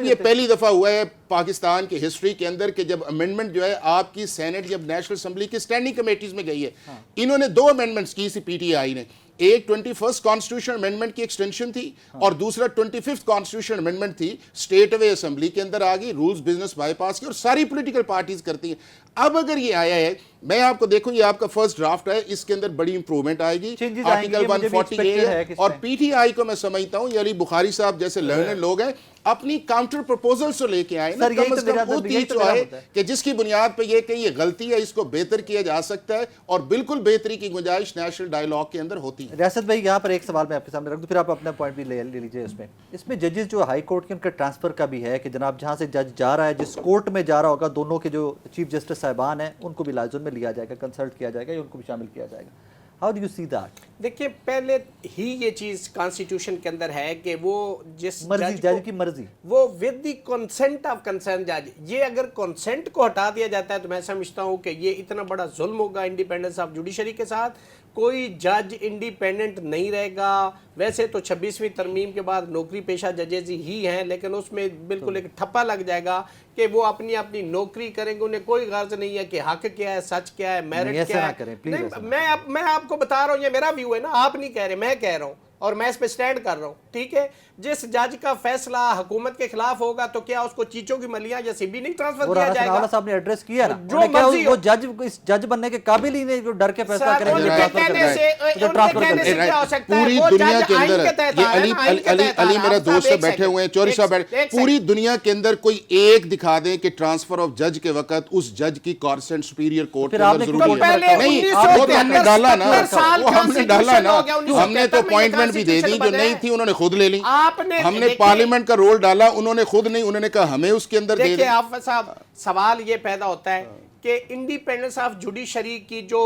یہ پہلی دفعہ ہوا ہے پاکستان کے ہسٹری کے اندر کہ جب امینڈمنٹ جو ہے آپ کی سینٹ جب نیشنل اسمبلی کی اسٹینڈنگ کمیٹیز میں گئی ہے, انہوں نے 2 امینڈمنٹس کی سی PTI نے. ایک 21st کانسٹیٹیوشن امینڈمنٹ کی ایکسٹینشن تھی, اور دوسرا 25th کانسٹیٹیوشن امینڈمنٹ تھی. اسٹیٹ اوے اسمبلی کے اندر آ گئی, رولز بزنس بائی پاس کی, اور ساری پولیٹیکل پارٹیز کرتی ہیں. اب اگر یہ آیا ہے, میں آپ کو دیکھوں یہ آپ کا فرسٹ ڈرافٹ ہے, اس کے اندر بڑی امپرومنٹ آئے گی. آرٹیکل 148 ہے, اور PTI کو میں سمجھتا ہوں یہ علی بخاری صاحب جیسے لرنڈ لوگ ہیں, اپنی کاؤنٹر پروپوزل سے لے کے آئے نا, کم از کم وہ چیز جو ہے کہ جس کی بنیاد پہ یہ کہ یہ غلطی ہے, اس کو بہتر کیا جا سکتا ہے, اور بالکل بہتری کی گنجائش نیشنل ڈائیلاگ کے اندر ہوتی ہے. ریاست بھائی یہاں پر ایک سوال میں آپ کے سامنے رکھ دوں, پھر آپ اپنا پوائنٹ بھی لے لیجئے. اس میں ججز جو ہائی کورٹ کے ان کا ٹرانسفر کا بھی ہے کہ جناب جہاں سے جج جا رہا ہے, جس کورٹ میں جا رہا ہوگا, دونوں کے جو چیف جسٹس صاحبان ہیں ان کو بھی لازم میں لیا جائے گا, کنسلٹ کیا جائے گا, یا ان کو بھی شامل کیا جائے گا. How do you see that? دیکھیے پہلے ہی یہ چیز کانسٹیٹیوشن کے اندر ہے کہ وہ جس جج کی مرضی, وہ with the consent of concern جج. یہ اگر کنسنٹ کو ہٹا دیا جاتا ہے تو میں سمجھتا ہوں کہ یہ اتنا بڑا ظلم ہوگا انڈیپینڈنس آف جوڈیشری کے ساتھ. کوئی جج انڈیپینڈنٹ نہیں رہے گا. ویسے تو 26ویں ترمیم کے بعد نوکری پیشہ ججز ہی ہیں, لیکن اس میں بالکل ایک ٹھپا لگ جائے گا کہ وہ اپنی نوکری کریں گے. انہیں کوئی غرض نہیں ہے کہ حق کیا ہے, سچ کیا ہے, میرٹ کیا ہے. میں آپ کو بتا رہا ہوں, یہ میرا ویو ہے نا, آپ نہیں کہہ رہے, میں کہہ رہا ہوں, اور میں اس پہ سٹینڈ کر رہا ہوں. ٹھیک ہے, جس جج کا فیصلہ حکومت کے خلاف ہوگا تو کیا اس کو چیچوں کی ملیاں یا سبھی نہیں ٹرانسفر کیا جائے گا؟ صاحب نے ایڈریس کیا نا, جو مرضی وہ جج اس جج بننے کے قابل ہی نہیں جو ڈر کے فیصلہ کریں گے. پوری دنیا کے اندر یہ علی میرا دوست بیٹھے ہوئے ہیں, چوری صاحب بیٹھے, پوری دنیا کے اندر کوئی ایک دکھا دیں کہ ٹرانسفر آف جج کے وقت اس جج کی کارسنٹ سپیریئر کورٹ کے اندر ضروری ہے. نہیں, وہ تو ہم نے ڈالا نا, وہ ہم نے ڈالا نا, ہم نے تو اپوائنٹمنٹ بھی دے دی, جو نہیں تھی انہوں نے خود لے لی. ہم نے پارلیمنٹ کا رول ڈالا, انہوں نے خود نہیں, انہوں نے کہا ہمیں اس کے اندر دے دیں. دیکھیں آفت صاحب, سوال یہ پیدا ہوتا ہے کہ انڈیپینڈنس آف جوڈیشری کی جو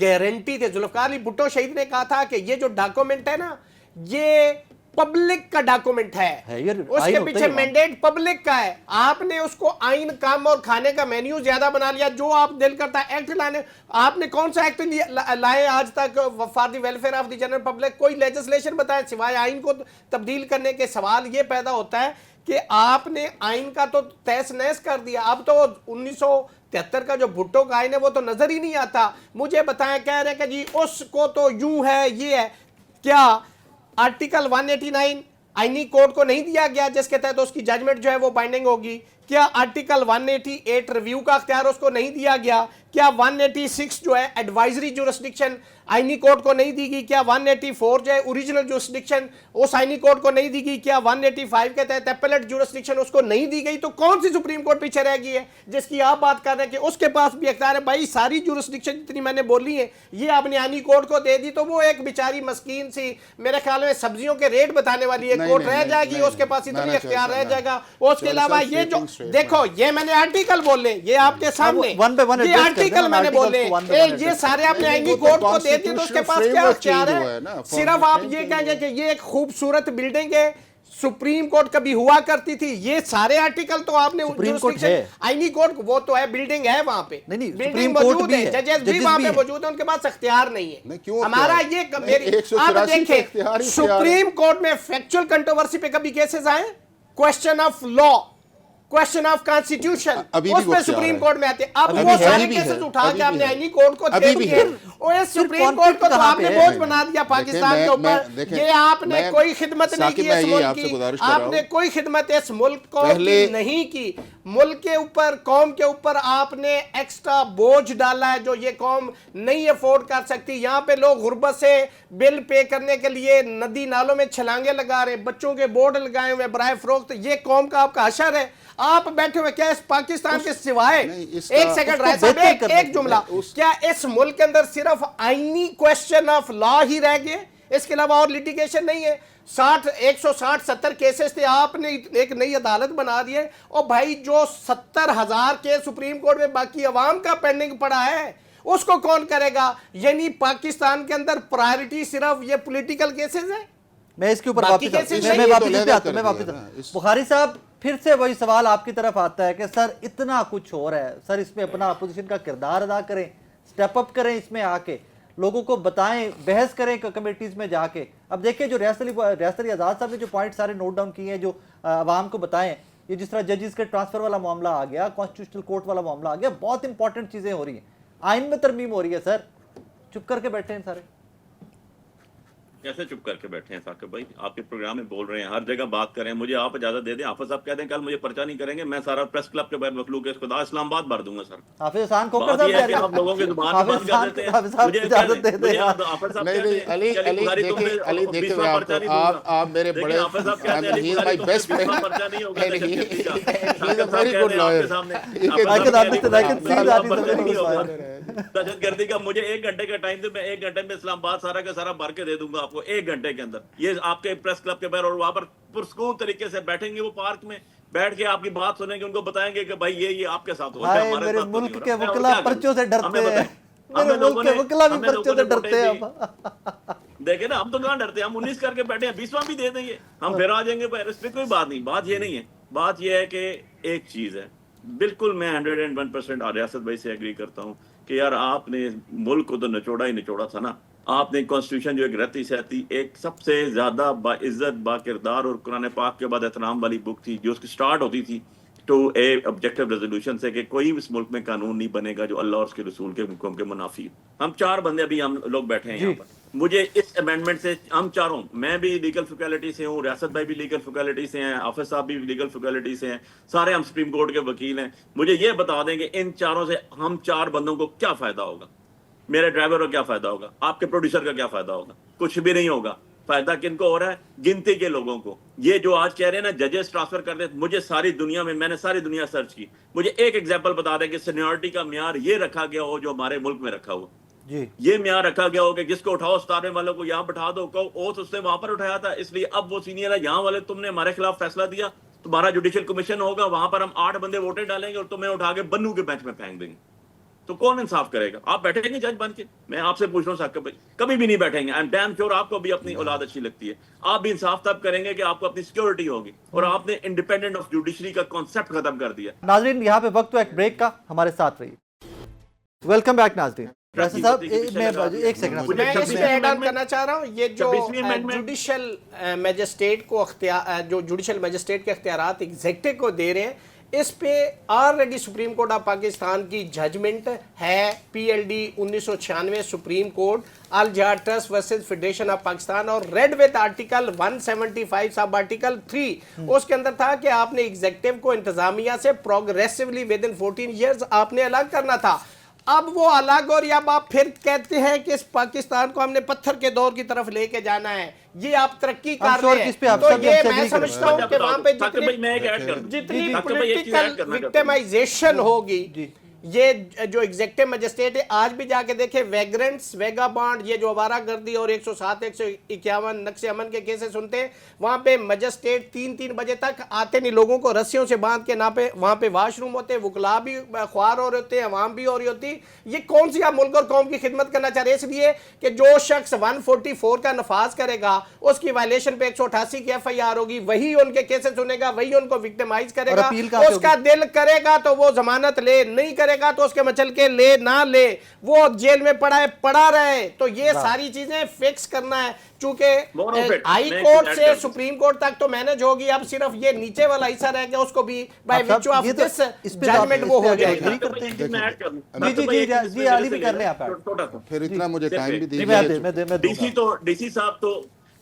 گارنٹی تھے, ذوالفقار علی بھٹو شہید نے کہا تھا کہ یہ جو ڈاکومنٹ ہے نا, یہ پبلک کا ڈاکومنٹ ہے, اس کے پیچھے مینڈیٹ پبلک کا ہے. آپ نے اس کو آئین, کام اور کھانے کا مینیو زیادہ بنا لیا. جو آپ دل کرتا ہے ایکٹ لانے, آپ نے کون سا ایکٹ لائے آج تک for the welfare of the general public? کوئی لیجسلیشن بتائے سوائے آئین کو تبدیل کرنے کے. سوال یہ پیدا ہوتا ہے کہ آپ نے آئین کا تو تیس نیس کر دیا. اب تو 1973 کا جو بھٹو کا آئین ہے وہ تو نظر ہی نہیں آتا. مجھے بتائیں, کہہ رہے کہ جی اس کو تو یوں ہے, یہ ہے. کیا آرٹیکل 189 آئینی کوڈ کو نہیں دیا گیا جس کے تحت اس کی ججمنٹ جو ہے وہ بائنڈنگ ہوگی؟ کیا آرٹیکل 188 ریویو کا اختیار اس کو نہیں دیا گیا؟ کیا 186 جو ہے ایڈوائزری جورسڈکشن آئینی کورٹ کو نہیں دی گئی؟ کیا 184 جو ہے اوریجنل جورسڈکشن اس آئینی کورٹ کو نہیں دی گئی؟ کیا 185 کے تحت ایپلیٹ جورسڈکشن اس کو نہیں دی گئی؟ تو کون سی سپریم کورٹ پیچھے رہ گئی ہے جس کی آپ بات کر رہے ہیں کہ اس کے پاس بھی اختیار ہے؟ بھائی ساری جورسڈکشن جتنی میں نے بولی ہے یہ آپ نے آئینی کورٹ کو دے دی تو وہ ایک بیچاری مسکین سی میرے خیال میں سبزیوں کے ریٹ بتانے والی ہے کورٹ رہ جائے گی، اس کے پاس اتنی اختیار رہ جائے گا۔ اس کے علاوہ یہ جو دیکھو یہ میں نے آرٹیکل بول لیں یہ آپ کے سامنے یہ آرٹیکل میں نے بولے یہ سارے آپ نے آئینی کورٹ کو دے دیے تو اس کے پاس کیا اختیار ہے؟ صرف آپ یہ کہیں گے کہ یہ ایک خوبصورت بلڈنگ ہے سپریم کورٹ کبھی ہوا کرتی تھی، یہ سارے آرٹیکل تو آپ نے آئینی کورٹ وہ تو ہے بلڈنگ ہے وہاں پہ بلڈنگ موجود ہے ججز بھی وہاں پہ موجود ہے ان کے پاس اختیار نہیں ہے۔ ہمارا یہ آپ دیکھیں سپریم کورٹ میں فیکچول کنٹروورسی پہ کبھی کیسز آئے question of law question of constitution اس میں سپریم کورٹ میں آتے اب وہ سارے کیسز اٹھا کے آپ نے آئینی کورٹ کو دے دیے اور اس سپریم کورٹ کو تو آپ نے بوجھ بنا دیا پاکستان کے اوپر۔ یہ آپ نے کوئی خدمت نہیں کی اس ملک کی، آپ نے کوئی خدمت اس ملک کو نہیں کی، ملک کے اوپر قوم کے اوپر آپ نے ایکسٹرا بوجھ ڈالا ہے جو یہ قوم نہیں افورڈ کر سکتی۔ یہاں پہ لوگ غربت سے بل پے کرنے کے لیے ندی نالوں میں چھلانگے لگا رہے، بچوں کے بورڈ لگائے ہوئے برائے فروخت، یہ قوم کا آپ کا حشر ہے۔ آپ بیٹھے ہوئے کیا اس پاکستان کے سوائے ایک سیکنڈ رائے صاحب ایک جملہ کیا اس ملک کے اندر صرف آئینی کوسچن آف لا ہی رہ گئے اس کے علاوہ اور لیٹیگیشن نہیں ہے؟ 160-70 کیسز تھے آپ نے ایک نئی عدالت بنا دی ہے اور بھائی جو 70,000 کیس سپریم کورٹ میں باقی عوام کا پینڈنگ پڑا ہے اس کو کون کرے گا؟ یعنی پاکستان کے اندر پرائرٹی صرف یہ پولیٹیکل کیسز ہیں؟ میں اس کے اوپر واپس آتا ہوں بخاری صاحب پھر سے وہی سوال آپ کی طرف آتا ہے کہ سر اتنا کچھ ہو رہا ہے، سر اس میں اپنا اپوزیشن کا کردار ادا کریں، سٹیپ اپ کریں، اس میں آ کے لوگوں کو بتائیں، بحث کریں کمیٹیز میں جا کے۔ اب دیکھیں جو ریاست علی آزاد صاحب نے جو پوائنٹ سارے نوٹ ڈاؤن کیے ہیں جو عوام کو بتائیں، یہ جس طرح ججز کے ٹرانسفر والا معاملہ آ گیا، کانسٹیٹیوشنل کورٹ والا معاملہ آ گیا، بہت امپورٹنٹ چیزیں ہو رہی ہیں، آئین میں ترمیم ہو رہی ہے، سر چپ کر کے بیٹھے ہیں سارے۔ کیسے چپ کر کے بیٹھے ہیں ثاقب بھائی؟ آپ کے پروگرام میں بول رہے ہیں، ہر جگہ بات کریں، مجھے آپ اجازت دے دیں، حافظ صاحب کہہ دیں کل مجھے پرچہ نہیں کریں گے، میں سارا پریس کلب کے باہر مخلوق ہے خدا اسلام آباد بھر دوں گا سر۔ حافظ حسان کو بات یہ ہے کہ آپ لوگوں کے زبان میں بند کر دیتے ہیں، مجھے اجازت دے دیں حافظ صاحب کہتے ہیں علی دیکھیں آپ میرے بڑے حافظ صاحب کہتے ہیں ہی از مائی بیسٹ فرینڈ پرچہ نہیں ہوگا ویری گڈ لائر دہشت گردی کا مجھے 1 گھنٹے کا ٹائم دے، میں 1 گھنٹے میں اسلام آباد سارا کا سارا بھر کے دے دوں گا آپ کو 1 گھنٹے کے اندر۔ یہ آپ کے پریس کلب کے باہر اور وہاں پر پرسکون طریقے سے بیٹھیں گے، وہ پارک میں بیٹھ کے آپ کی بات سنیں گے، ان کو بتائیں گے کہ بھائی یہ آپ کے ساتھ ہو رہا ہے، میرے ملک کے وکلا پرچوں سے ڈرتے ہیں، میرے ملک کے وکلا بھی پرچوں سے ڈرتے ہیں۔ دیکھیں نا ہم تو کہاں ڈرتے ہیں، ہم 19 کر کے بیٹھے ہیں، 20واں بھی دے دیں گے، ہم پھر آ جائیں گے، اس پہ کوئی بات نہیں۔ بات یہ نہیں ہے، بات یہ ہے کہ ایک چیز ہے، بالکل میں 101% ریاست بھائی سے ایگری کرتا ہوں کہ یار آپ نے ملک کو تو نچوڑا ہی نچوڑا تھا نا۔ آپ نے کانسٹیٹیوشن جو ایک رہتی سہتی ایک سب سے زیادہ با عزت با کردار اور قرآن پاک کے بعد احترام والی بک تھی، جو اس کی سٹارٹ ہوتی تھی ٹو اے آبجیکٹیو ریزولوشن سے کہ کوئی اس ملک میں قانون نہیں بنے گا جو اللہ اور اس کے رسول کے حکم کے منافی۔ ہم 4 بندے ابھی ہم لوگ بیٹھے ہیں یہاں پر، مجھے اس امینڈمنٹ سے ہم چاروں، میں بھی لیگل فیکلٹی سے ہوں، ریاست بھائی بھی لیگل فیکلٹی سے ہیں، حافظ صاحب بھی لیگل فیکلٹی سے ہیں، سارے ہم سپریم کورٹ کے وکیل ہیں۔ مجھے یہ بتا دیں کہ ان چاروں سے ہم 4 بندوں کو کیا فائدہ ہوگا؟ میرے ڈرائیور کو کیا فائدہ ہوگا؟ آپ کے پروڈیوسر کا کیا فائدہ ہوگا؟ کچھ بھی نہیں ہوگا۔ فائدہ کن کو ہو رہا ہے؟ گنتی کے لوگوں کو۔ یہ جو آج کہہ رہے ہیں نا ججز ٹرانسفر کر دیں، مجھے ساری دنیا میں نے ساری دنیا سرچ کی، مجھے ایک ایگزامپل بتا دیں کہ سینیورٹی کا معیار یہ رکھا گیا ہو جو ہمارے ملک میں رکھا ہوا، یہ معیار رکھا گیا ہو کہ جس کو اٹھاؤ 17 والوں کو یہاں بٹھا دو، اوتھ اس نے وہاں پر اٹھایا تھا، اس لیے اب وہ سینئر ہے، یہاں والے تم نے ہمارے خلاف فیصلہ دیا، تمہارا جوڈیشل کمیشن ہوگا، وہاں پر ہم 8 بندے ووٹیں ڈالیں گے اور تمہیں اٹھا کے بنو کے بینچ میں پھینک دیں گے۔ تو کون انصاف کرے گا؟ آپ بیٹھیں گے جج بن کے؟ میں آپ سے پوچھ رہا ہوں ثاقب بھائی، کبھی بھی نہیں بیٹھیں گے۔ آئی ایم شیور آپ کو بھی اپنی اولاد اچھی لگتی ہے، آپ بھی انصاف تب کریں گے کہ آپ کو اپنی سیکیورٹی ہوگی، اور آپ نے انڈیپینڈنٹ آف جوڈیشری کا کانسیپٹ ختم کر دیا۔ ناظرین یہاں پہ وقت ایک بریک کا، ہمارے ساتھ رہیے۔ ویلکم بیک ناظرین۔ صاحب ایک سیکنڈ میں اس میں ایڈ آن کرنا چاہ رہا ہوں، یہ جو جوڈیشل میجسٹریٹ کو جو جوڈیشل میجسٹریٹ کے اختیارات ایگزیکٹو کو دے رہے ہیں، اس پہ already supreme court of Pakistan کی ججمنٹ ہے، PLD 1996 supreme court Al Jehad trust versus federation of Pakistan, और read with article 175 sub article 3, उसके अंदर था कि आपने एग्जीक्यूटिव को इंतजामिया से प्रोग्रेसिवली विद इन 14 ईयर्स आपने अलग करना था। अब वो अलग, और अब आप फिर कहते हैं कि इस पाकिस्तान को हमने पत्थर के दौर की तरफ लेके जाना है, ये आप तरक्की कर रहे हैं। तो ये मैं समझता हूँ कि वहां पे जितनी पॉलिटिकल विक्टिमाइजेशन होगी, ये जो एग्जीक्यूटिव मजिस्ट्रेट है आज भी जाके देखे, वैग्रेंट्स, वेगाबॉन्ड, ये जो आवारा गर्दी और 107 151 नक्शे अमन के केसेस सुनते हैं, वहां पे मजिस्ट्रेट 3-3 बजे तक आते नहीं, लोगों को रस्सियों से बांध के, ना पे वहां पे वाशरूम होते हैं, वकला भी ख्वार हो रहे होते हैं, अवाम भी हो रही होती। ये कौन सी आप मुल्क और कौम की खिदमत करना चाह रहे हैं? इसलिए कि जो शख्स 144 का नफाज करेगा, उसकी वायलेशन पे 188 की FIR होगी, वही उनके केसेस सुनेगा, वही उनको विक्टिमाइज करेगा, उसका दिल करेगा तो वो जमानत ले, नहीं करेगा तो उसके मचल के ले ना ले, वो जेल में पड़ा रहे। तो ये सारी चीजें फिक्स करना है, चूंकि हाई कोर्ट से सुप्रीम कोर्ट तक तो मैनेज होगी, अब सिर्फ ये नीचे वाला हिस्सा रह गया, उसको भी बाय विच ऑफ दिस जजमेंट वो हो जाएगा। जी अली भी कर ले आप, फिर इतना मुझे टाइम भी दीजिए।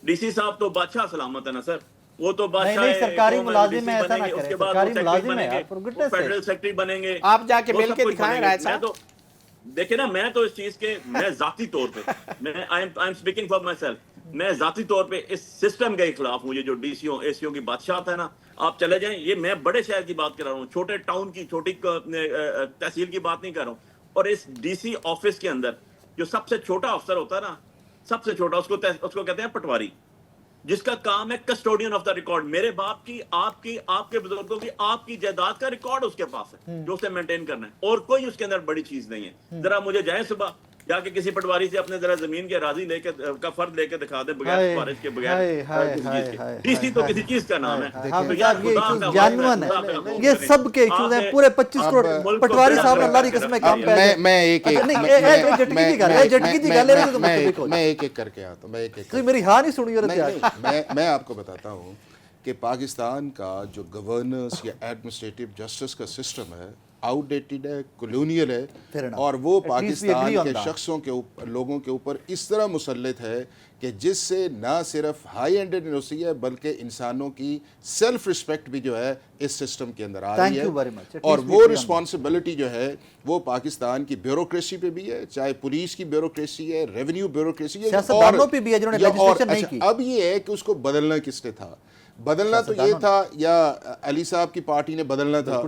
डीसी साहब तो बादशाह सलामत है ना सर, वो तो नहीं सरकारी मुलाजिम है, ऐसा ना करें, सरकारी मुलाजिम है यार, फेडरल सेक्रेटरी बनेंगे, आप जाके मिल के दिखाएं राय साहब। तो देखिए ना, मैं तो इस चीज के, मैं जाती तौर पे, मैं I am speaking for my self, मैं जाती तौर पे इस सिस्टम के खिलाफ हूँ। ये जो डीसीओ एसीओ की बादशाहत है ना, आप चले जाएं, ये मैं बड़े शहर की बात कर रहा हूँ, छोटे टाउन की, छोटी तहसील की बात नहीं कर रहा हूँ। और इस डीसी ऑफिस के अंदर जो सबसे छोटा अफसर होता है ना, सबसे छोटा, उसको कहते हैं पटवारी, जिसका काम है कस्टोडियन ऑफ द रिकॉर्ड। मेरे बाप की, आपकी, आपके बुजुर्गों की, आपकी जायदाद का रिकॉर्ड उसके पास है, जो उसे मेंटेन करना है, और कोई उसके अंदर बड़ी चीज नहीं है। जरा मुझे जाए सुबह जाके किसी पटवारी से अपने जरा जमीन के राजी लेके का फर्द लेके दिखा दे, बगैर सिफारिश के, बगैर डीसी तो किसी चीज का नाम है। जानवन है, ये सब के इश्यूज हैं, पूरे 25 करोड़ पटवारी साहब अल्लाह की कसम काम पे है। मैं एक करके आता हूं, मैं एक मेरी हाँ नहीं सुनी और मैं आपको बताता हूं कि पाकिस्तान का जो गवर्नेंस या एडमिनिस्ट्रेटिव जस्टिस का सिस्टम है, आउटडेटेड है, कॉलोनियल है, और वो पाकिस्तान के शख्सों के ऊपर, लोगों के ऊपर इस तरह मुसल्लत है कि जिससे ना सिर्फ हाई एंडेड न्यूसी है, बल्कि इंसानों की सेल्फ रिस्पेक्ट भी जो है इस सिस्टम के अंदर आ रही है। और वो रिस्पॉन्सिबिलिटी जो है वो पाकिस्तान की ब्यूरोक्रेसी पे भी है, चाहे पुलिस की ब्यूरोक्रेसी है, रेवेन्यू ब्यूरोक्रेसी है, सियासतदानों पे भी है जिन्होंने लेजिस्लेशन नहीं की। अब ये है कि उसको बदलना किसने था, बदलना तो ये था या अली साहब की पार्टी ने बदलना था,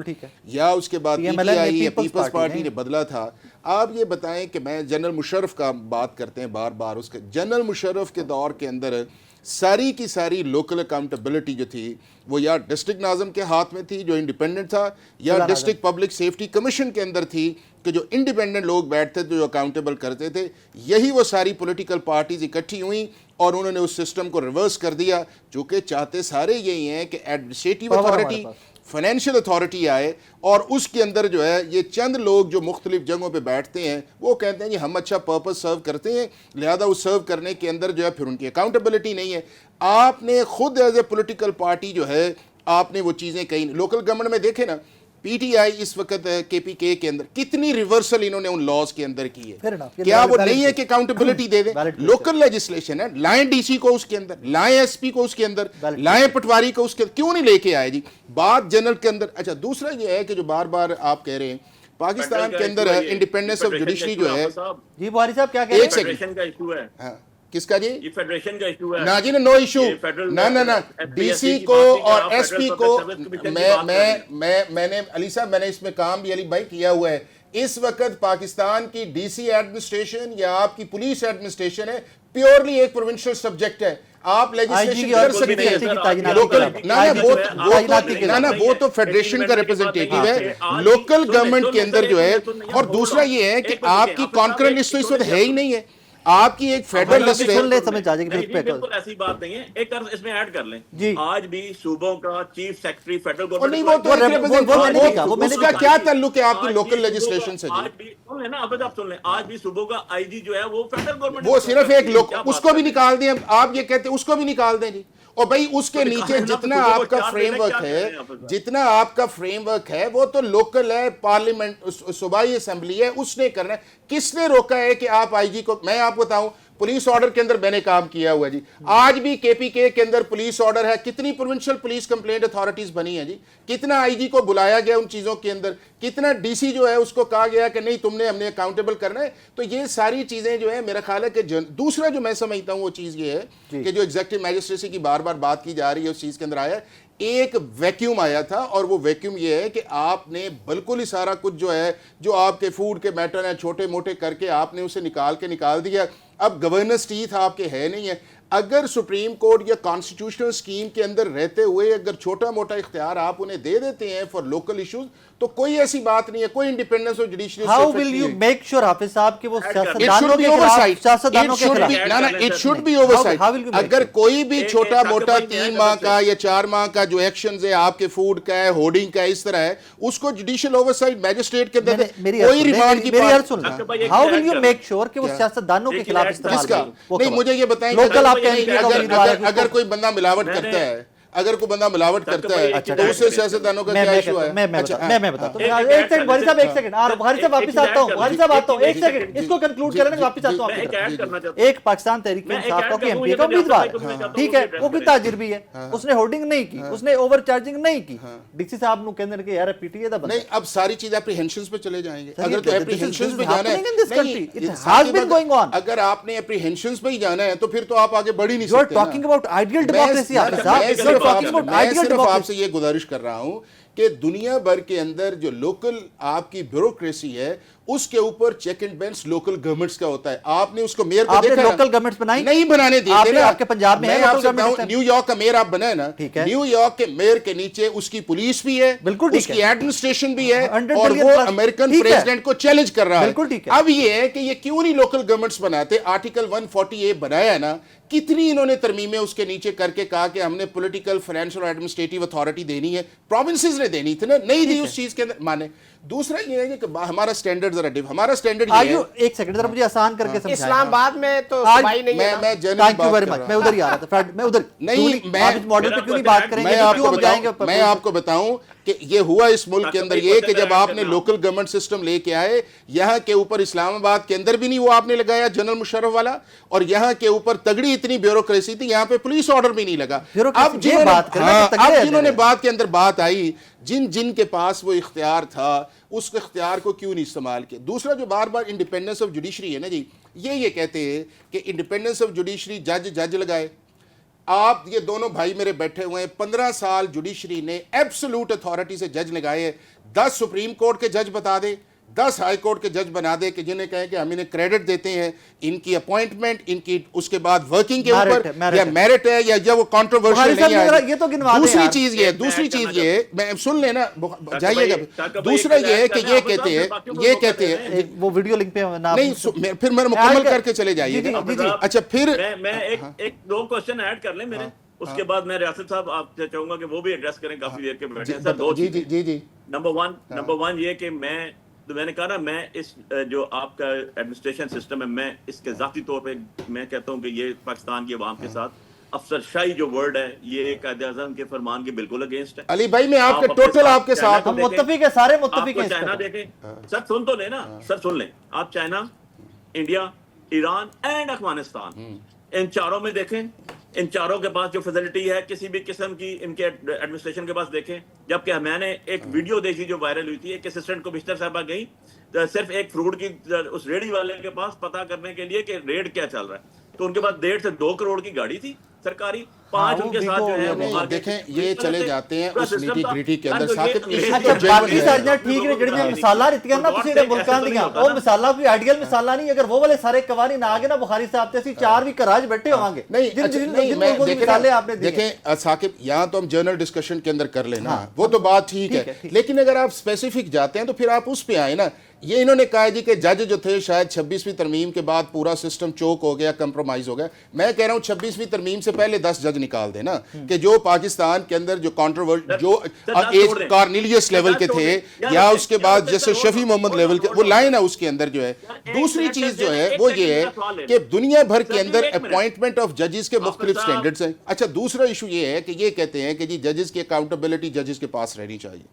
या उसके बाद PTI या पीपल्स पार्टी ने बदला था। आप ये बताएं कि मैं जनरल मुशर्रफ का बात करते हैं बार बार, उसके जनरल मुशर्रफ के दौर के अंदर सारी की सारी लोकल अकाउंटेबिलिटी जो थी वो या डिस्ट्रिक्ट नाज़म के हाथ में थी जो इंडिपेंडेंट था, या डिस्ट्रिक्ट पब्लिक सेफ्टी कमीशन के अंदर थी कि जो इंडिपेंडेंट लोग बैठते थे, जो अकाउंटेबल करते थे। यही वो सारी पॉलिटिकल पार्टीज इकट्ठी हुई और उन्होंने उस सिस्टम को रिवर्स कर दिया, जो कि चाहते सारे यही हैं कि एडमिनिस्ट्रेटिव अथॉरिटी, फाइनेंशियल अथॉरिटी आए, और उसके अंदर जो है ये चंद लोग जो मुख्तलिफ जगहों पे बैठते हैं वो कहते हैं कि हम अच्छा पर्पस सर्व करते हैं, लिहाजा उस सर्व करने के अंदर जो है फिर उनकी अकाउंटेबिलिटी नहीं है। आपने खुद एज ए पोलिटिकल पार्टी जो है आपने वो चीज़ें कहीं लोकल गवर्नमेंट में देखे ना, PTI इस वक्त KPK के अंदर कितनी रिवर्सल इन्होंने उन लॉज के अंदर की है। क्या वो नहीं है कि अकाउंटेबिलिटी दे दे? लोकल लेजिस्लेशन है, लाएं DC को उसके अंदर, लाएं SP को उसके अंदर, लाएं पटवारी को उसके अंदर, क्यों नहीं लेके आए जी बात जनरल के अंदर। अच्छा, दूसरा ये है कि जो बार बार आप कह रहे हैं पाकिस्तान के अंदर इंडिपेंडेंस ऑफ जुडिशरी जो है, जी बुहारी साहब क्या कह रहे हैं? किसका जी? ये फेडरेशन का इशू है ना जी, नो इशू, ना DC को और SP को मैंने अली साहब, मैंने इसमें काम भी अली भाई किया हुआ है। इस वक्त पाकिस्तान की DC एडमिनिस्ट्रेशन या आपकी पुलिस एडमिनिस्ट्रेशन है प्योरली एक प्रोविंशियल सब्जेक्ट है। आप लेजिस्लेशन कर सकते हैं लोकल, ना वो तो फेडरेशन का रिप्रेजेंटेटिव है लोकल गवर्नमेंट के अंदर जो है। और दूसरा ये है कि आपकी कॉन्करेंट लिस्ट तो इस वक्त है ही नहीं है, आपकी एक फेडरल लिस्ट है। समझ आ जाएगी, बिल्कुल ऐसी बात नहीं है। एक इसमें ऐड कर लें, आज भी सूबों का चीफ सेक्रेटरी फेडरल गवर्नमेंट, उसका क्या ताल्लुक है आपकी लोकल लेजिस्लेशन से? आज भी सुन लेना, अब आप सुन लें, आज भी सूबों का IG जो है वो फेडरल गवर्नमेंट, वो सिर्फ एक लोग, उसको भी निकाल दें। आप ये कहते हैं उसको भी निकाल दें जी। और भाई उसके नीचे जितना आपका फ्रेमवर्क है, जितना आपका फ्रेमवर्क है वो तो लोकल है, पार्लियामेंट सूबाई असेंबली है, उसने करना है। किसने रोका है कि आप IG को, मैं आपको बताऊं पुलिस ऑर्डर के अंदर मैंने काम किया हुआ है जी। आज भी केपीके के अंदर पुलिस ऑर्डर है, कितनी प्रोविंशियल पुलिस कंप्लेंट अथॉरिटीज बनी है जी, कितना आईजी को बुलाया गया उन चीजों के अंदर, कितना डीसी जो है उसको कहा गया कि नहीं तुमने हमने अकाउंटेबल करना है। तो ये सारी चीजें जो है मेरा ख्याल है कि दूसरा जो मैं समझता हूं वो चीज ये है कि जो एग्जीक्यूटिव मैजिस्ट्रेसी की बार बार बात की जा रही है उस चीज के अंदर आया है एक वैक्यूम आया था, और वो वैक्यूम ये है कि आपने बिल्कुल ही सारा कुछ जो है जो आपके फूड के मैटर हैं छोटे मोटे करके आपने उसे निकाल दिया। अब गवर्नेंस टीथ आपके है नहीं है। अगर सुप्रीम कोर्ट या कॉन्स्टिट्यूशनल स्कीम के अंदर रहते हुए अगर छोटा मोटा इख्तियार आप उन्हें दे देते हैं फॉर लोकल इश्यूज, तो कोई ऐसी बात नहीं है, कोई independence of judiciary. How will you make sure Hafiz साहब कि वो सियासतदानों के खिलाफ, सियासतदानों के खिलाफ, इट शुड बी ओवरसाइट। अगर कोई भी छोटा मोटा 3 माह का या 4 माह का जो एक्शंस है आपके फूड का है, होर्डिंग का इस तरह है, उसको जुडिशियल ओवरसाइट मैजिस्ट्रेट के अंदर कोई रिमांड की बात सुन। How will you make sure कि वो सियासतदानों के खिलाफ इस्तेमाल नहीं, मुझे ये बताएं लोकल आप अगर कोई बंदा मिलावट करता है, अगर कोई बंदा मिलावट करता है तो उससे सियासतदानों का क्या इशू है? मैं बताता हूं। एक सेकंड भाई साहब, एक सेकंड भाई साहब वापस आता हूं, भाई साहब आता हूं, एक सेकंड इसको कंक्लूड करने वापस आता हूं। एक पाकिस्तान तहरीक इंसाफ का एमपी का उम्मीदवार, ठीक है, वो कोई ताजिर भी है, उसने होर्डिंग नहीं की, उसने ओवरचार्जिंग नहीं की, डीसी साहब नु कहंदे कि यार पीटीए दा बंदा नहीं। अब सारी चीज एप्रीहेंशंस पे चले जाएंगे। अगर तो एप्रीहेंशंस पे जाना है, अगर आपने एप्रीहेंशंस पे ही जाना है तो फिर तो आप आगे बढ़ ही नहीं सकते। You are talking about ideal democracy साहब। मैं सिर्फ आपसे ये गुजारिश कर रहा हूं कि दुनिया भर के अंदर जो लोकल आपकी ब्यूरोक्रेसी है उसके ऊपर check and balance local governments का होता है। आपने उसको मेयर को देखा, लोकल गवर्नमेंट्स बनाई नहीं बनाने दी। आपके पंजाब में है लोकल गवर्नमेंट। न्यूयॉर्क का मेयर आप बनाए ना, न्यूयॉर्क के मेयर के नीचे उसकी पुलिस भी है, बिल्कुल उसकी एडमिनिस्ट्रेशन भी है, और वो अमेरिकन प्रेसिडेंट को चैलेंज कर रहा है। अब ये है कि ये क्यों नहीं लोकल गवर्नमेंट्स बनाते? आर्टिकल 140A बनाया ना, कितनी इन्होंने तरमीमें उसके नीचे करके कहा कि हमने पॉलिटिकल, फाइनेंशियल और एडमिनिस्ट्रेटिव अथॉरिटी देनी है, प्रोविंसेस ने देनी थी ना, नहीं दी उस चीज के अंदर माने। दूसरा ये है कि हमारा स्टैंडर्ड जरा हमारा स्टैंड एक सेकंड जरा मुझे आसान करके समझाएं। इस्लामाबाद में तो मैं जनरली वेरी मच मैं उधर ही आ रहा था, मैं उधर नहीं, मैं मॉडल पे क्यों नहीं बात करेंगे? मैं आपको बताऊं कि ये हुआ इस मुल्क के अंदर ये कि जब आपने लोकल गवर्नमेंट सिस्टम लेके आए, यहाँ के ऊपर इस्लामाबाद के अंदर भी नहीं वो आपने लगाया जनरल मुशर्रफ वाला, और यहाँ के ऊपर तगड़ी इतनी ब्यूरोक्रेसी थी, यहाँ पे पुलिस ऑर्डर भी नहीं लगा। अब जिन्होंने बात के अंदर बात आई, जिन के पास वो इख्तियार था उस इख्तियार को क्यों नहीं इस्तेमाल किया? दूसरा जो बार बार इंडिपेंडेंस ऑफ जुडिशरी है ना जी, ये कहते हैं कि इंडिपेंडेंस ऑफ जुडिशरी जज लगाए। आप ये दोनों भाई मेरे बैठे हुए हैं, 15 साल जुडिशरी ने एब्सोल्यूट अथॉरिटी से जज लगाए। 10 सुप्रीम कोर्ट के जज बता दे, 10 हाई कोर्ट के जज बना दे कि जिन्हें कहें कि हम इन्हें क्रेडिट देते हैं, इनकी अपॉइंटमेंट, इनकी उसके बाद वर्किंग के ऊपर या मेरिट है या वो कंट्रोवर्शियल नहीं है। ये तो दूसरी चीज ये दूसरी चीज ये मैं सुन लेना जाइएगा। दूसरा ये है कि ये कहते हैं वो वीडियो लिंक पे नहीं, फिर मैं मुकम्मल करके चले जाइएगा। अच्छा, फिर मैं एक 2 क्वेश्चन ऐड कर लें मेरे, उसके बाद मैं रियासत साहब आपसे चाहूंगा कि वो भी एड्रेस करें, काफी देर के बैठे हैं सर। 2 जी। नंबर 1 ये कि मैंने कहा ना, मैं इस जो आपका एडमिनिस्ट्रेशन सिस्टम है, मैं इसके जाती तौर पे मैं कहता हूँ कि ये पाकिस्तान की आवाम के साथ अफसरशाही जो वर्ड है ये कायदे-ए-आज़म के फरमान के बिल्कुल अगेंस्ट है। अली भाई मैं आपके टोटल आपके साथ हम मुत्तफिक है, सारे मुत्तफिक हैं। चाइना देखें सर, सुन तो लेना सर, सुन लें आप। China, India, Iran and Afghanistan, इन चारों में देखें, इन चारों के पास जो फैसिलिटी है किसी भी किस्म की इनके एडमिनिस्ट्रेशन के पास देखें। जबकि मैंने एक वीडियो देखी जो वायरल हुई थी, एक असिस्टेंट कमिश्नर साहबा गई सिर्फ एक फ्रूट की उस रेडी वाले के पास पता करने के लिए कि रेट क्या चल रहा है, तो उनके पास 1.5 से 2 करोड़ की गाड़ी थी सरकारी, 5 उनके साथ जो है वो देखें ये चले जाते हैं उस नीटी ग्रिटी के अंदर। बाकी सारियां ठीक ने जेड़ियां मिसालां दित्तियां ना तुसीं दे मुल्कां दियां, ਉਹ मिसालां कोई आइडियल मिसालां नहीं। अगर वो वाले सारे कवानीन आ गए ना बुखारी साहब ते ਅਸੀਂ 4 भी घराज बैठे होवांगे। जिन मुल्कों की मिसालें आपने दी। देखें साकिब, यहाँ तो हम जर्नल डिस्कशन के अंदर कर लेना, वो तो बात ठीक है, लेकिन अगर आप स्पेसिफिक जाते हैं तो फिर आप उस पे आए ना। ये इन्होंने कहा जी कि जज जो थे शायद 26वीं तरमीम के बाद पूरा सिस्टम चोक हो गया, कंप्रोमाइज हो गया। मैं कह रहा हूँ 26वीं तरमीम से पहले 10 जज निकाल देना कि जो पाकिस्तान के अंदर जो कंट्रोवर्सी जो एज कॉर्नेलियस लेवल के थे या उसके बाद जैसे शफी मोहम्मद लेवल के, वो लाइन है उसके अंदर जो है। दूसरी चीज जो है वो ये है कि दुनिया भर के अंदर अपॉइंटमेंट ऑफ जजेस के मुख्तलिफ स्टैंडर्ड्स हैं। अच्छा, दूसरा इशू ये है कि ये कहते हैं कि जी जजेस की अकाउंटेबिलिटी जजेस के पास रहनी चाहिए।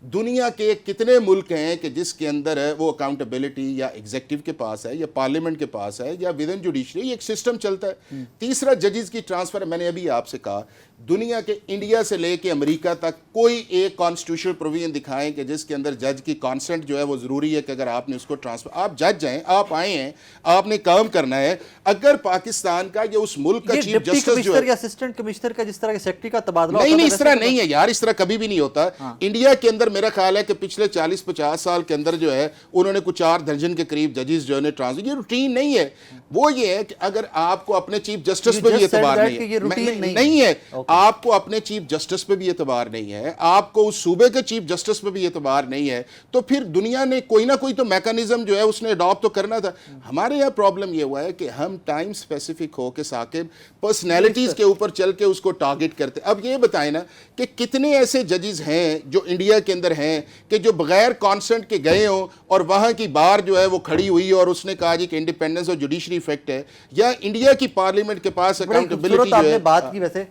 दुनिया के कितने मुल्क हैं कि जिसके अंदर है वो अकाउंटेबिलिटी या एग्जीक्यूटिव के पास है या पार्लियामेंट के पास है या विद इन जुडिशरी एक सिस्टम चलता है। तीसरा जजेस की ट्रांसफर, मैंने अभी आपसे कहा दुनिया के इंडिया से लेके अमेरिका तक कोई एक कॉन्स्टिट्यूशनल प्रोविजन दिखाएं कि जिसके अंदर जज की कॉन्सेंट जो है वो ज़रूरी है कि अगर आपने उसको ट्रांसफर, आप जज हैं, आप आए हैं, आपने काम करना है। अगर पाकिस्तान का या उस मुल्क का ये चीफ डिप्टी जस्टिस जो कमिश्नर है, या असिस्टेंट कमिश्नर का जिस तरह के सेक्रेटरी का तबादला नहीं होता नहीं था, इस तरह वैसे नहीं है यार, इस तरह कभी भी नहीं होता। इंडिया के अंदर मेरा ख्याल है कि पिछले 40-50 साल के अंदर जो है उन्होंने कुछ 4 दर्जन के करीब जजेस जो है ट्रांसफर, ये रूटीन नहीं है। वो ये है कि अगर आपको अपने चीफ जस्टिस You पे भी just said एतबार that नहीं कि है, ये routine नहीं है, Okay. आपको अपने चीफ जस्टिस पे भी एतबार नहीं है, आपको उस सूबे के चीफ जस्टिस पे भी एतबार नहीं है, तो फिर दुनिया ने कोई ना कोई तो मैकेनिज्म जो है उसने अडॉप्ट तो करना था। हमारे यहाँ प्रॉब्लम ये हुआ है कि हम टाइम स्पेसिफिक हो के साकिब पर्सनैलिटीज के ऊपर चल के उसको टारगेट करते। अब ये बताएं ना कि कितने ऐसे जजेस हैं जो इंडिया के अंदर हैं कि जो बगैर कॉन्सेंट के गए हों और वहाँ की बार जो है वो खड़ी हुई और उसने कहा जी कि इंडिपेंडेंस और जुडिशरी इफेक्ट है, या इंडिया की पार्लियामेंट के पास बड़ी अकाउंटेबिलिटी खूबसूरत जो आपने है। बात की। वैसे